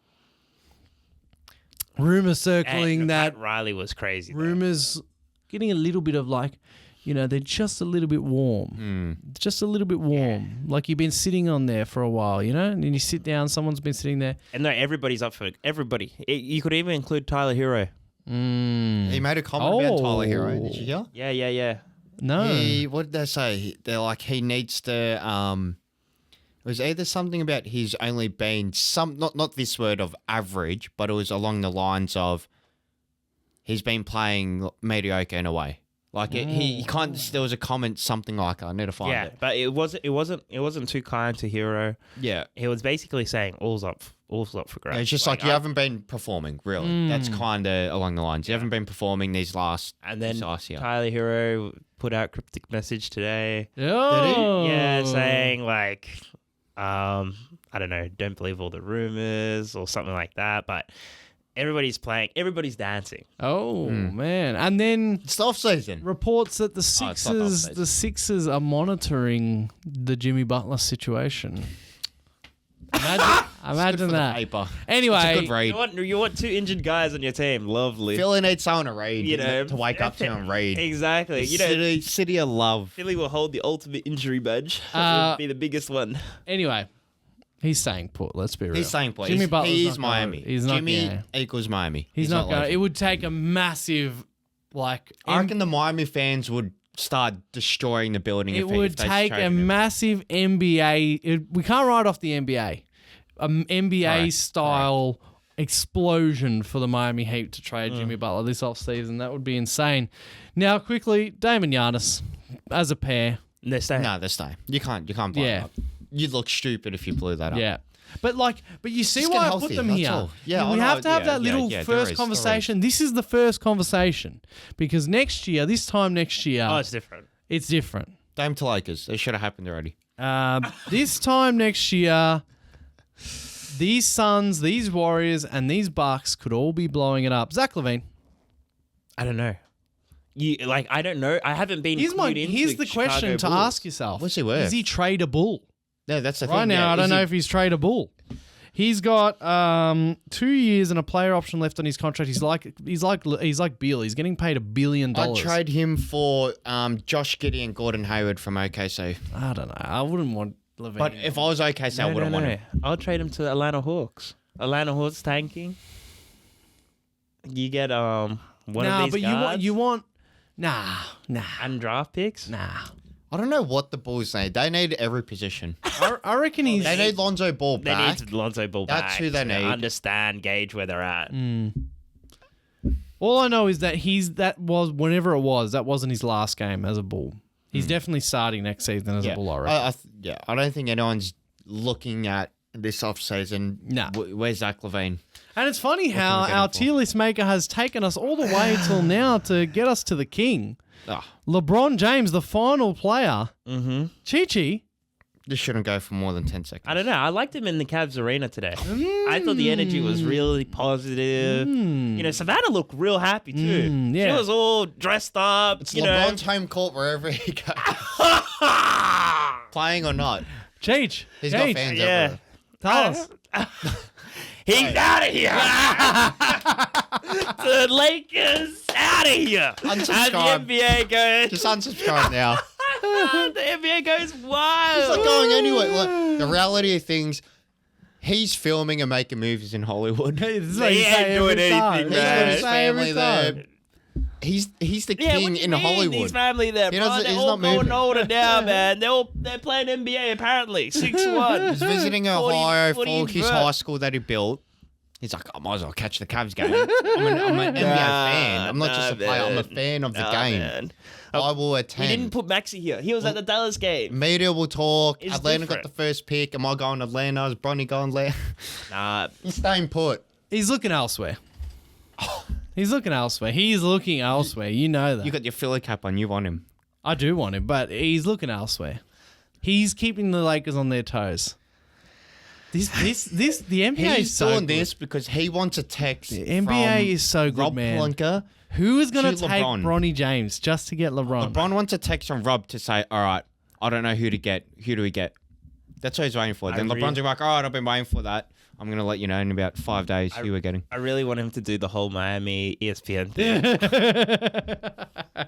Rumors circling And that, Pat Riley was crazy. though. rumors getting a little bit of like, they're just a little bit warm. Just a little bit warm. Like you've been sitting on there for a while, and then you sit down, someone's been sitting there. And no, everybody's up for everybody. You could even include Tyler Hero. He made a comment about Tyler Hero. Did you hear? Yeah. No. What did they say? They're like, he needs to. It was either something about he's only been not this word of average, but it was along the lines of he's been playing mediocre in a way. Like he can't. There was a comment something like I need to find Yeah, it. but it wasn't too kind to Hero. Yeah. He was basically saying all's up for grabs. It's just like you haven't been performing, really. That's kind of along the lines. You haven't been performing these last. And then this last year. Tyler Hero put out cryptic message today. Oh. Yeah, saying like, I don't know, don't believe all the rumors or something like that. But everybody's playing, everybody's dancing. Oh, man. And then It's the off season. reports that the it's not Sixers, offside. the Sixers are monitoring the Jimmy Butler situation. Imagine that. Paper. Anyway, It's a good read. You want two injured guys on your team. Lovely. Philly needs someone to read. You know, to wake up to and read. Exactly. You know, City of love. Philly will hold the ultimate injury badge. Uh, That would be the biggest one. anyway, he's staying put. Let's be real. He's saying, please. Jimmy Butler's He not is gonna- Miami. He's not. Jimmy Yeah. equals Miami. He's not going. leaving. It would take a massive, like. I reckon the Miami fans would start destroying the building. It if would they take a traded him. massive NBA. We can't write off the NBA. NBA Correct, style explosion for the Miami Heat to trade Jimmy Butler this offseason. That would be insane. Now, quickly, Damon Giannis as a pair. They're staying. No, they're staying. You can't blow Yeah. it up. You'd look stupid if you blew that up. Yeah. But you see Just why get I healthy, put them that's here. all. Yeah, we I have know, to have that yeah, little there first is. conversation. This is the first conversation because this time next year, Oh, it's different. it's different. Dame to Lakers. They should have happened already. This time next year, these Suns, these Warriors, and these Bucks could all be blowing it up. Zach LaVine. I don't know. I don't know. I haven't been. Here's the Chicago question to Bulls. ask yourself. What's he worth? Is he tradable? No, that's the thing. Right now, yeah. I don't Is know he- if he's tradable. He's got 2 years and a player option left on his contract. He's like Beal. He's getting paid $1 billion. I'd trade him for Josh Giddey and Gordon Hayward from OKC. I don't know. I wouldn't want LaVine. But if I was OKC, I wouldn't want him. I'll trade him to Atlanta Hawks. Atlanta Hawks tanking. You get one of these guards you want nah and draft picks. nah. I don't know what the Bulls need. They need every position. I reckon he's. They need Lonzo Ball They back. need Lonzo Ball back. That's who they to need. Understand, gauge where they're at. All I know is that whenever it was, that wasn't his last game as a Bull. He's definitely starting next season as a Bull. I reckon. I don't think anyone's looking at this offseason. Nah. Where's Zach LaVine? And it's funny can how we get our him for? tier list maker has taken us all the way till now to get us to the king. Oh, LeBron James, the final player. Mm-hmm. Chi-Chi. this shouldn't go for more than 10 seconds. I don't know. I liked him in the Cavs arena today. I thought the energy was really positive. You know, Savannah looked real happy too. yeah. She was all dressed up. It's you LeBron's home court wherever he goes. Playing or not. Cheech. He's got fans everywhere. Tell us. He's out of here. The Lakers out of here. Unsubscribe. And the NBA goes. Just unsubscribe now. The NBA goes It's wild. not going anywhere. Like, the reality of things, he's filming and making movies in Hollywood. He's He ain't doing anything, He's man. got his family there. He's the Yeah, king what you in mean? Hollywood. His family there, He bro. doesn't- They're he's all not going moving. older now, man. They're playing NBA apparently. 6-1. He's visiting 40 Ohio 40 for his vert. high school that he built. He's like, I might as well catch the Cavs game. I'm an NBA fan. I'm not just a player. I'm a fan of the game. Man. I will He attend. didn't put Maxi here. He was at the Dallas game. Media will talk. It's Atlanta different. got the first pick. Am I going to Atlanta? Is Bronny going there? Nah. He's staying put. He's looking elsewhere. He's looking elsewhere. He's looking elsewhere. You know that. You got your filler cap on. You want him. I do want him, but he's looking elsewhere. He's keeping the Lakers on their toes. The NBA is He's so doing good. this because he wants a text. The NBA from is so good, Rob man. Pelinka. Who is going to to take LeBron. Bronny James just to get LeBron? LeBron wants a text from Rob to say, all right, I don't know who to get. Who do we get? That's what he's waiting for. Then LeBron's like, all right, I've been waiting for that. I'm going to let you know in about 5 days who we're getting. I really want him to do the whole Miami ESPN thing.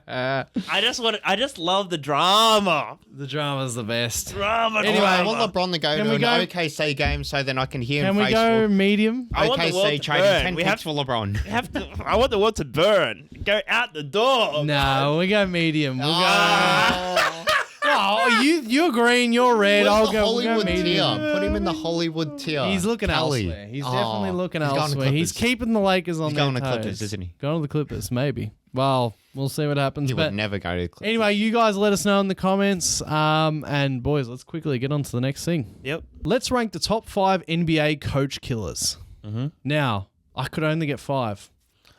I just love the drama. The drama's the best. Drama. Anyway, I drama. want LeBron to go Can to we an go- OKC game so then I can hear Can him we face go medium? I want the world OKC to trading burn. 10 We picks have- for LeBron. I want the world to burn. Go out the door. No, we go medium. We'll Oh. go. Oh, you're green, you're red. Where's I'll the go. We'll go Hollywood medium. tier? Put him in the Hollywood tier. He's looking Kelly. elsewhere. He's Oh, definitely looking he's going to elsewhere. He's Clippers. keeping the Lakers on He's their going to toes. Clippers, isn't he? Going to the Clippers, maybe. Well, we'll see what happens. He But would never go to the Clippers. anyway, you guys let us know in the comments. And boys, let's quickly get on to the next thing. Yep. Let's rank the top 5 NBA coach killers. Mm-hmm. Now, I could only get 5.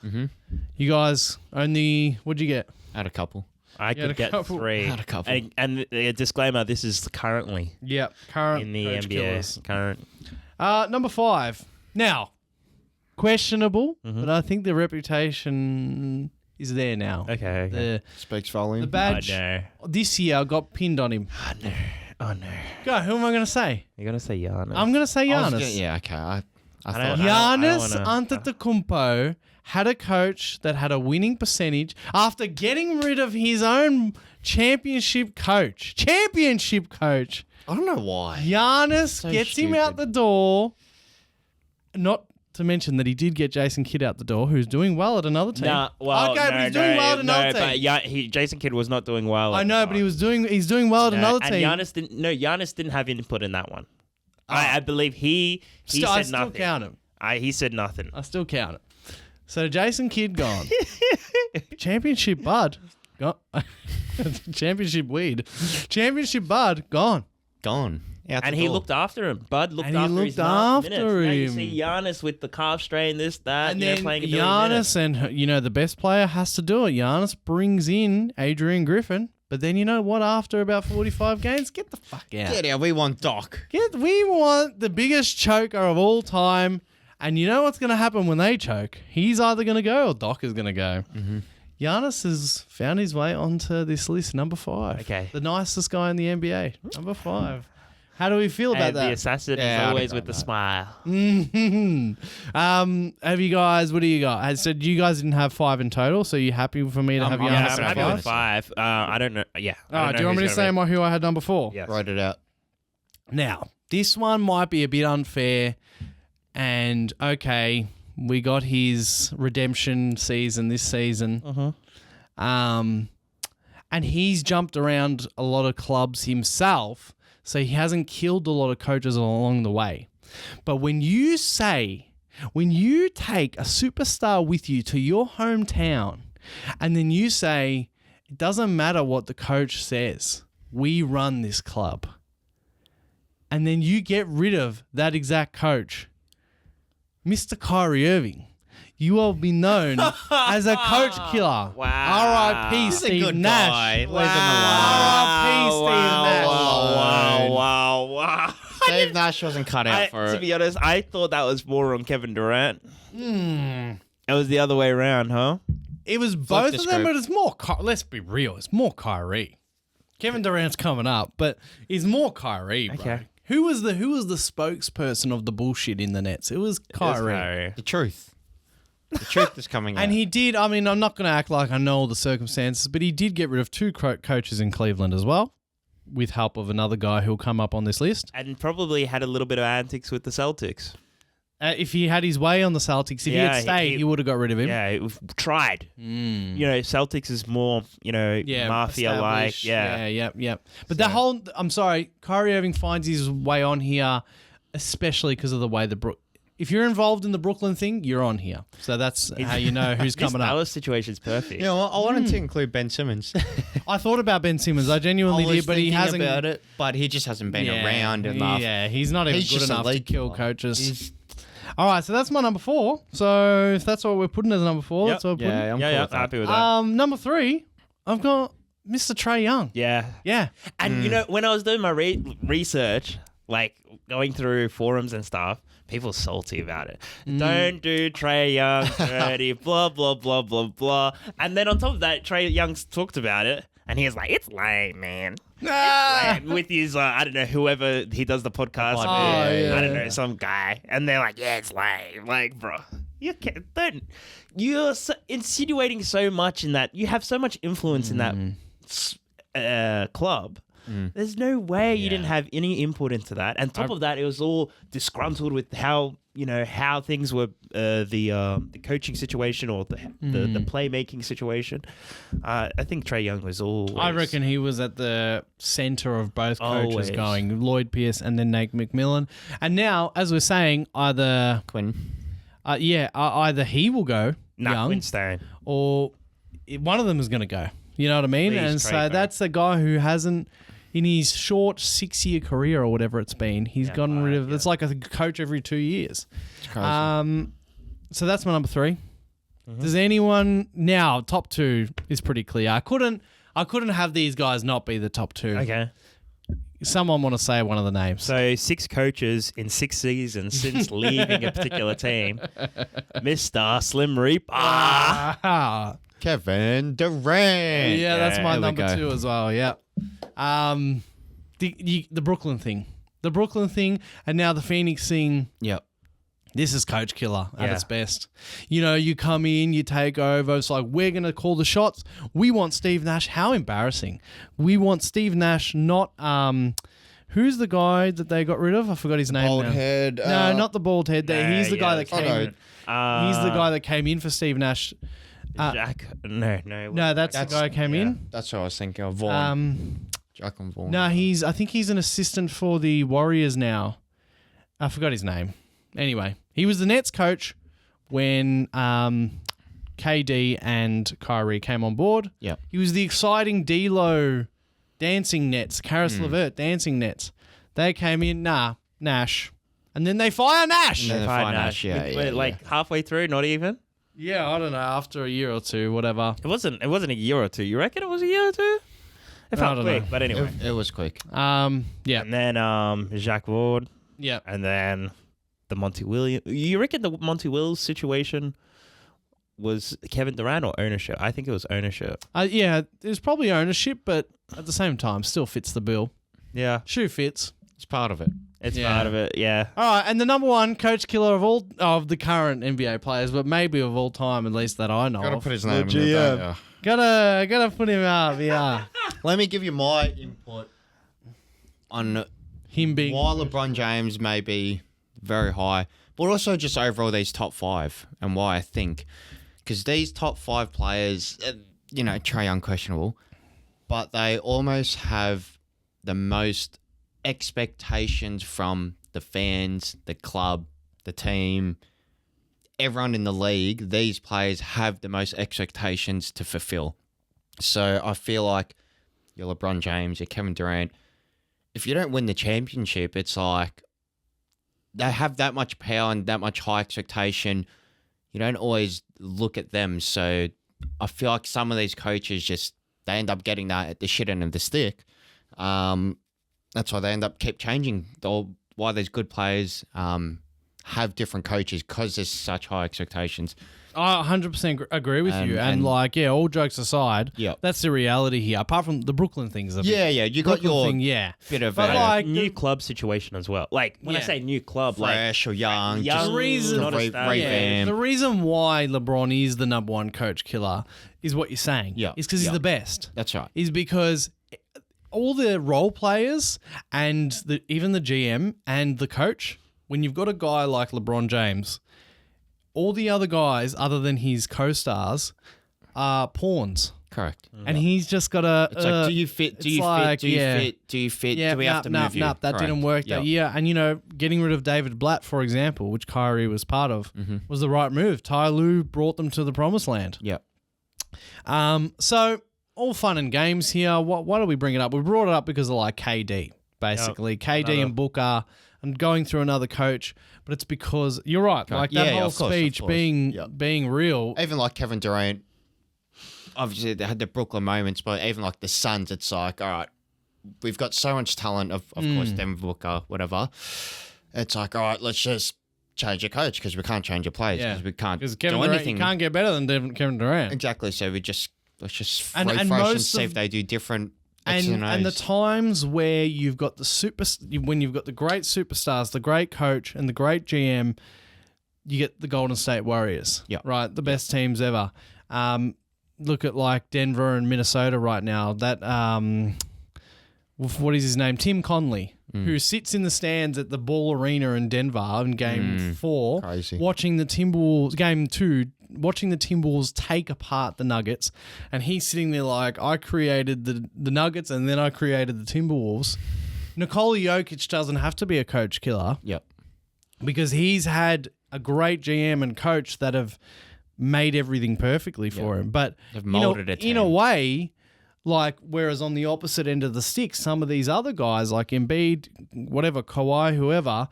Mm-hmm. You guys only, what'd you get? Had a couple. I a could get couple. 3. Had a couple. And a disclaimer, this is currently Yep, current in the coach NBA. killers. Current. Number 5. Now, questionable, but I think the reputation is there now. Okay. The Speaks volume. the badge no. this year got pinned on him. Oh no. Go, who am I going to say? You're going to say Giannis. I'm going to say I was Giannis. gonna- yeah, okay. I I thought. don't- Giannis wanna- Antetokounmpo had a coach that had a winning percentage after getting rid of his own championship coach. I don't know why. Giannis So gets him out the door. Not to mention that he did get Jason Kidd out the door, who's doing well at another team. Nah, well, okay, but no, he's doing well at another but team. Jason Kidd was not doing well. I at know, the but he time. was he's doing well at No, another and team. Giannis didn't have input in that one. I believe he I said still nothing. count him. He said nothing. I still count it. So Jason Kidd gone. Championship Bud. Gone. Championship weed. Championship Bud gone. Gone. Out And the he door. looked after him. Bud looked And he after looked his after minutes. Now you him. see Giannis with the calf strain, this, that, And you know, then playing a billion minutes. Giannis and the best player has to do it. Giannis brings in Adrian Griffin. But then you know what? After about 45 games, get the fuck out. Yeah, we want Doc. We want the biggest choker of all time. And you know what's going to happen when they choke? He's either going to go or Doc is going to go. Mm-hmm. Giannis has found his way onto this list, number 5. Okay. The nicest guy in the NBA, number 5. How do we feel about And the that? assassin Yeah, is I always don't with the know. smile. Have you guys, what do you got? I said you guys didn't have 5 in total, so you happy for me to have I'm Giannis Yeah, Giannis I'm at happy at with 5? 5. I don't know. Yeah. Do you want me to say who I had number 4? Yes. Write it out. Now, this one might be a bit unfair, and okay, we got his redemption season this season. And he's jumped around a lot of clubs himself, so he hasn't killed a lot of coaches along the way. But when you take a superstar with you to your hometown, and then you say, it doesn't matter what the coach says, we run this club. And then you get rid of that exact coach, Mr. Kyrie Irving. You will be known as a coach killer. Wow. R.I.P. He's a Steve good Nash. guy. Lives in the R.I.P. Steve Nash. Wow. Steve Nash wasn't cut out for To it. be honest, I thought that was more on Kevin Durant. It was the other way around, huh? It was both the of them, script. but it's more. Let's be real. It's more Kyrie. Kevin Durant's coming up, but it's more Kyrie. Bro. Okay. Who was the spokesperson of the bullshit in the Nets? It was Kyrie. The truth. The truth is coming out. And he did. I mean, I'm not going to act like I know all the circumstances, but he did get rid of 2 coaches in Cleveland as well, with help of another guy who'll come up on this list. And probably had a little bit of antics with the Celtics. If he had his way on the Celtics, if he Yeah, had stayed, he would have got rid of him. Yeah, tried. You know, Celtics is more, mafia-like. established. Yeah. yeah. But the whole, I'm sorry, Kyrie Irving finds his way on here, especially because of the way if you're involved in the Brooklyn thing, you're on here. So that's how you know who's This coming up. Dallas situation's perfect. You know what? I wanted to include Ben Simmons. I thought about Ben Simmons. I genuinely I was did, but he thinking hasn't. about it, but he just hasn't been around enough. Yeah, he's not even He's good just a enough to league kill killer. coaches. All right, so that's my number 4. So if that's what we're putting as number 4, Yep. that's what we're putting. Yeah, I'm Yeah, cool yeah, with that. happy with that. Number 3, I've got Mr. Trae Young. Yeah. Yeah. And, when I was doing my research, like going through forums and stuff, people salty about it. Don't do Trae Young dirty, blah, blah, blah, blah, blah. And then on top of that, Trae Young's talked about it, and he was like, it's lame, man. Lame. With his, I don't know, whoever he does the podcast with. yeah, I don't know, yeah. some guy. And they're like, yeah, it's lame. Like, bro, you're insinuating so much in that. You have so much influence in that club. There's no way you didn't have any input into that. And top of that, it was all disgruntled with how things were, the coaching situation or the playmaking situation. I think Trae Young was all. I reckon he was at the center of both coaches Always. going, Lloyd Pierce and then Nate McMillan. And now, as we're saying, either Quinn. either he will go Young Quinn staying. or one of them is going to go. You know what I mean? Please, And Trae so go. that's a guy who hasn't, in his short 6-year career or whatever it's been, he's gotten rid of. It's like a coach every 2 years. It's crazy. So that's my number 3. Does anyone now? Top 2 is pretty clear. I couldn't have these guys not be the top 2. Okay. Someone want to say one of the names? So 6 coaches in 6 seasons since leaving a particular team. Mr. Slim Reaper. Kevin Durant. Yeah, that's my There we number go. 2 as well. Yeah. The Brooklyn thing. The Brooklyn thing and now the Phoenix thing. Yep. This is coach killer at Yeah. its best. You know, you come in, you take over. It's like, we're going to call the shots. We want Steve Nash. How embarrassing. We want Steve Nash, not... who's the guy that they got rid of? I forgot his name Bald now. head. No, not the bald head. He's the guy that Oh, came no. in. He's the guy that came in for Steve Nash. Jack. No. No, that's the guy who came in. That's what I was thinking of. Vaughn. Jack and Vaughn. No, I think he's an assistant for the Warriors now. I forgot his name. Anyway, he was the Nets coach when KD and Kyrie came on board. Yep. He was the exciting D'Lo dancing Nets, Karis LeVert dancing Nets. They came in, Nash. And then they fire Nash. And then they Fine, find Nash. Yeah, Wait, yeah, like halfway through, not even. Yeah, I don't know. After a year or two, whatever. It wasn't a year or two. You reckon it was a year or two? It I felt don't quick, know. but anyway. It was quick. Yeah. And then Jacques Ward, Yeah. and then the Monty Williams. You reckon the Monty Wills situation was Kevin Durant or ownership? I think it was ownership. Yeah, there's probably ownership, but at the same time, still fits the bill. Yeah, Shoe fits. It's part of it. it's Yeah. part of it. Yeah. All right, and the number one coach killer of all of the current NBA players, but maybe of all time, at least that I know Gotta of. put his name in there, don't you? Gotta put him up. Yeah, Let me give you my input on him being why LeBron James may be very high, but also just overall these top 5 and why I think. Because these top 5 players, Trae unquestionable, but they almost have the most expectations from the fans, the club, the team, everyone in the league. These players have the most expectations to fulfill. So I feel like you're LeBron James, you're Kevin Durant. If you don't win the championship, it's like they have that much power and that much high expectation. You don't always look at them. So I feel like some of these coaches they end up getting the shit end of the stick. That's why they end up keep changing. Why these good players have different coaches, because there's such high expectations. I 100% agree with you. And all jokes aside, Yeah. that's the reality here. Apart from the Brooklyn things. Yeah, you got Brooklyn your thing, yeah. bit of But a like New club situation as well. Like when I Yeah. say new club, like fresh or young. young, just The reason- not a re- star. revamp. the reason why LeBron is the number one coach killer is what you're saying. Yeah. Is because he's Yeah. the best. That's right. Is because all the role players and even the GM and the coach, when you've got a guy like LeBron James, all the other guys other than his co-stars are pawns. Correct. And he's just got a... It's like, do you fit? Do it's you like, fit? Do you yeah. fit? Do you fit? Yeah, do we have to move you? that Correct. didn't work that Yep. year. And, getting rid of David Blatt, for example, which Kyrie was part of, was the right move. Ty Lue brought them to the promised land. Yep. So all fun and games here. Why do we bring it up? We brought it up because of KD, basically. KD and Booker and going through another coach. But it's because you're right. Like that whole of course, speech of course. being Yep. being real. Even like Kevin Durant, obviously they had the Brooklyn moments, but even like the Suns, it's like, all right, we've got so much talent. Of course, Devin Booker, whatever. It's like, all right, let's just change your coach because we can't change your players because we can't Because do Kevin Durant, anything. you can't get better than Kevin Durant. Exactly. So let's just And refresh and most see of- if they do different. X And the O's. times where you've got when you've got the great superstars, the great coach, and the great GM, you get the Golden State Warriors. Yeah. Right, the best teams ever. Look at Denver and Minnesota right now. That what is his name? Tim Conley, who sits in the stands at the Ball Arena in Denver in Game 4, Crazy. watching the Timberwolves. Game 2. Watching the Timberwolves take apart the Nuggets, and he's sitting there like, I created the Nuggets and then I created the Timberwolves. Nikola Jokic doesn't have to be a coach killer Yep. because he's had a great GM and coach that have made everything perfectly for him. But They've molded a in a team. way, whereas on the opposite end of the stick, some of these other guys like Embiid, whatever, Kawhi, whoever,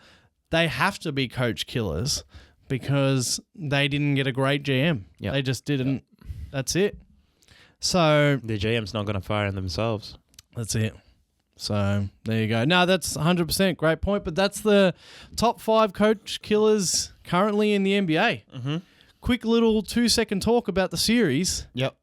they have to be coach killers. Because they didn't get a great GM. Yep. They just didn't. That's it. So the GM's not going to fire themselves. that's it. So there you go. No, that's 100% great point. But that's the top 5 coach killers currently in the NBA. Mm-hmm. Quick little 2-second talk about the series. Yep.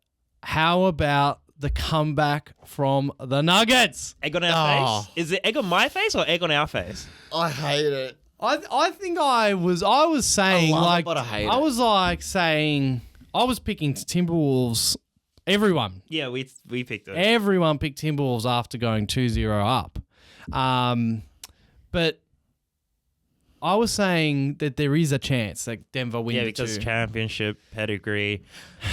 How about the comeback from the Nuggets? Egg on our Oh. face? Is it egg on my face or egg on our face? I hate it. I think I was saying I love it, like but I hate I it. was saying I was picking Timberwolves. Everyone Yeah, we picked it. Everyone picked Timberwolves after going 2-0 up. But I was saying that there is a chance that Denver wins. Yeah, because championship pedigree.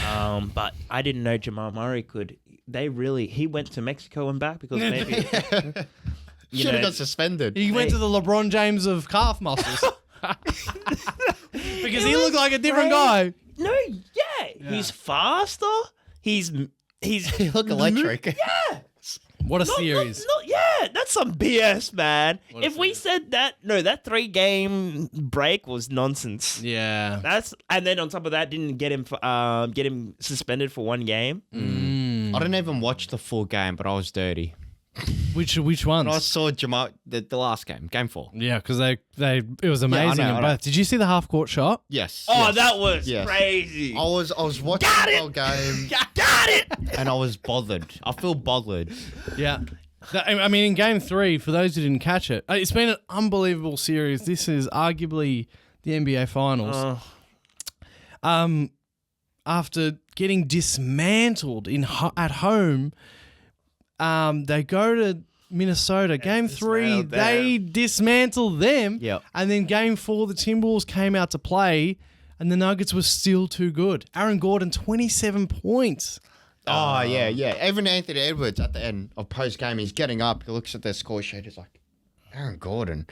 But I didn't know Jamal Murray could. He went to Mexico and back because maybe Should have got suspended. he went to the LeBron James of calf muscles. Because he looked like a different guy. No, he's faster. He's He look electric. What a series. that's some BS, man. What a If we said that 3-game break was nonsense. Yeah. And then on top of that, didn't get him suspended for 1 game. I didn't even watch the full game, but I was dirty. Which And I ones? saw Jamal the last game, game 4. Yeah, because it was amazing I in know. both. Did you see the half court shot? Yes. Oh, yes. that was Yes. crazy. I was watching the whole game Got it. and I was bothered. I feel bothered. Yeah. I mean, in game 3, for those who didn't catch it, it's been an unbelievable series. This is arguably the NBA Finals. After getting dismantled at home, they go to Minnesota. Game 3, dismantled them. they dismantled them. Yep. And then game 4, the Timberwolves came out to play, and the Nuggets were still too good. Aaron Gordon, 27 points. Oh, yeah. Even Anthony Edwards at the end of post game, he's getting up. He looks at their score sheet. He's like, Aaron Gordon.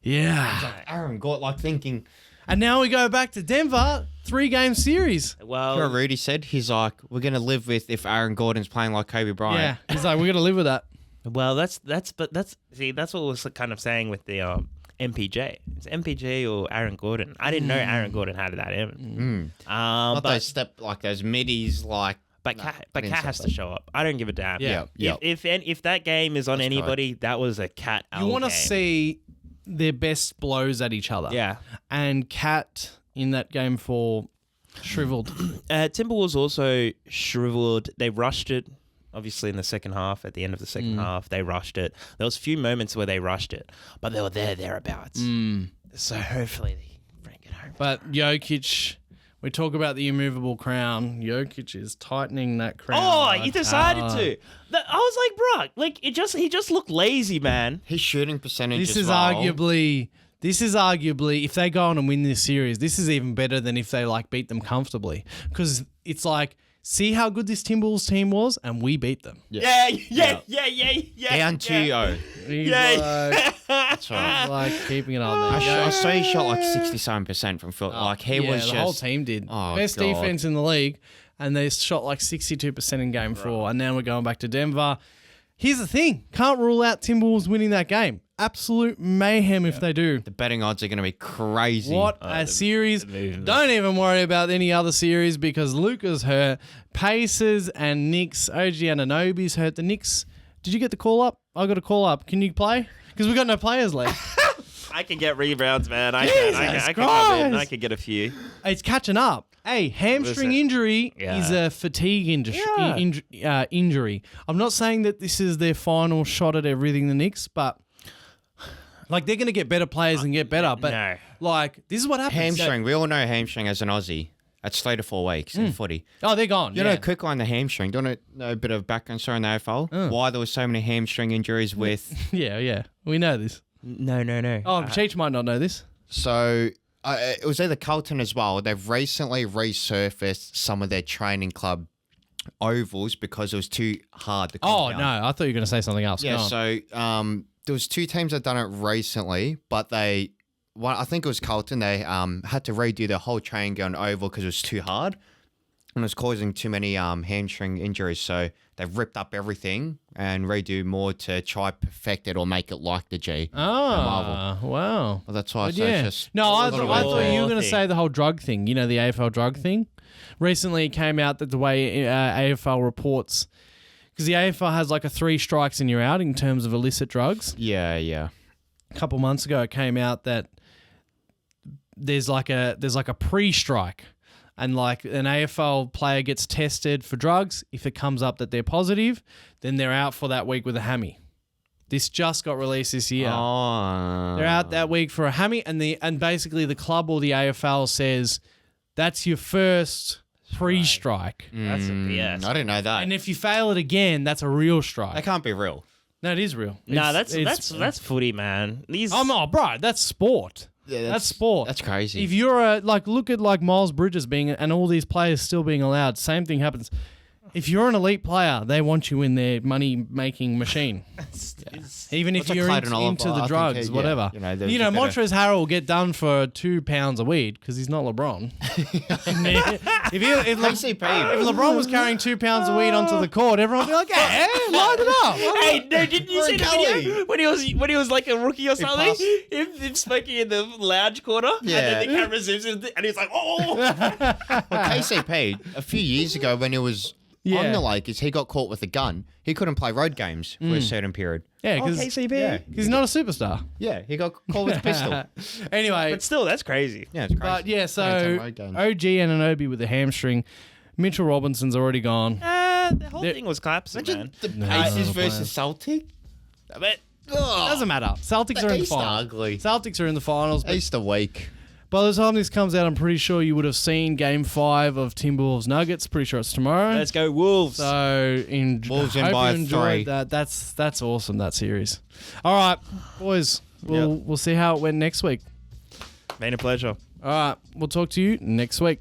Yeah. Aaron Gordon, like thinking. And now we go back to Denver, 3-game series. You know what Rudy said? He's like, we're going to live with if Aaron Gordon's playing like Kobe Bryant. Yeah. He's like, we're going to live with that. Well, that's what was kind of saying with the MPJ. It's MPJ or Aaron Gordon. I didn't know Aaron Gordon had that in. Not But those middies, like. Cat I didn't has say to that. show up. I don't give a damn. Yeah. Yep. If that game is on That's anybody, that was a Cat. You want to see their best blows at each other. Yeah. And Cat in that game 4 shriveled. Timberwolves also shriveled. They rushed it. Obviously, in the second half, at the end of the second half, they rushed it. There was a few moments where they rushed it, but they were thereabouts. So hopefully they bring it home. But Jokic, we talk about the immovable crown. Jokic is tightening that crown. Oh, like he decided hard. to. I was like, bro, like he just looked lazy, man. His shooting percentage This as is well. arguably, if they go on and win this series, this is even better than if they like beat them comfortably. Because it's like, see how good this Timberwolves team was, and we beat them. Yeah. Down 2-0. He's Yeah. That's right. like keeping it on I there. saw he shot like 67% from field. Like he Yeah, was the just whole team did. Oh, Best God. defense in the league, and they shot like 62% in game 4. And now we're going back to Denver. Here's the thing: can't rule out Timberwolves winning that game. Absolute mayhem if they do. The betting odds are going to be crazy. What a series. Don't even worry about any other series because Luka's hurt. Pacers and Knicks. OG Anunoby's hurt. The Knicks, did you get the call up? I got a call up. Can you play? Because we got no players left. I can get rebounds, man. I Jesus can come in. Christ. I can get a few. It's catching up. Hey, hamstring Listen. injury Yeah. is a fatigue injury. I'm not saying that this is their final shot at everything, the Knicks, but like they're going to get better players and get better. But No. like this is what happens. Hamstring. We all know hamstring as an Aussie. That's 3 to 4 weeks in footy. Oh, they're gone. You yeah. know, quick on the hamstring. Do you want to know a bit of background story on the AFL? Why there was so many hamstring injuries with... yeah. We know this. No. Oh, Cheech might not know this. So it was either Carlton as well. They've recently resurfaced some of their training club ovals because it was too hard to Oh, down. no. I thought you were going to say something else. Yeah, Go on. so there was 2 teams that done it recently, but I think it was Carlton. They had to redo their whole training ground oval because it was too hard and it was causing too many hamstring injuries. So they've ripped up everything and redo more to try perfect it or make it like the G. Oh, wow. Well, that's why I But say yeah. it's just No, I a lot of thought weird you were going to thing. say the whole drug thing. You know, the AFL drug thing. Recently, it came out that the way AFL reports, because the AFL has like a 3 strikes and you're out in terms of illicit drugs. Yeah. A couple months ago, it came out that there's like a pre-strike, and like an AFL player gets tested for drugs. If it comes up that they're positive, then they're out for that week with a hammy. This just got released this year. Oh. They're out that week for a hammy, and basically the club or the AFL says that's your first pre-strike, That's a BS. I didn't know that. and if you fail it again, that's a real That strike. can't be real. No, it is real. Nah, It's- that's footy, man. These. Oh no, bro, that's sport. Yeah, That's sport. That's crazy. If you're look at like Miles Bridges being, and all these players still being allowed, same thing happens. If you're an elite player, they want you in their money-making machine. Even if What's a you're Clayton Oliver? into I the think drugs, yeah, whatever. you know, there's a better- Montrezl Harrell will get done for 2 pounds of weed because he's not LeBron. if KCP. LeBron was carrying 2 pounds of weed onto the court, everyone would be like, "Hey, light it up!" Hey, no, didn't you see the Kelly. video when he was like a rookie or something? passed. Him smoking in the lounge corner, Yeah. and then the camera zooms in, and he's like, "Oh, Well, KCP, a few years ago when he was Yeah. on the Lakers, he got caught with a gun. He couldn't play road games for a certain period. Yeah, because KCP. Yeah. he's not a superstar. Yeah, he got caught with a pistol. Anyway, But still, that's crazy. Yeah, it's crazy. but yeah, Can't so tell road games. OG Anunoby with a hamstring. Mitchell Robinson's already gone. The whole There- thing was collapsing, man. Imagine the No, Pacers no versus Celtic. But Doesn't matter. Celtics are in the East are finals. ugly. Celtics are in the finals. But East are weak. by the time this comes out, I'm pretty sure you would have seen Game 5 of Timberwolves Nuggets. Pretty sure it's tomorrow. let's go Wolves. So Wolves in hope by you enjoyed 3. that. That's awesome, that series. All right, boys. We'll see how it went next week. Been a pleasure. All right, we'll talk to you next week.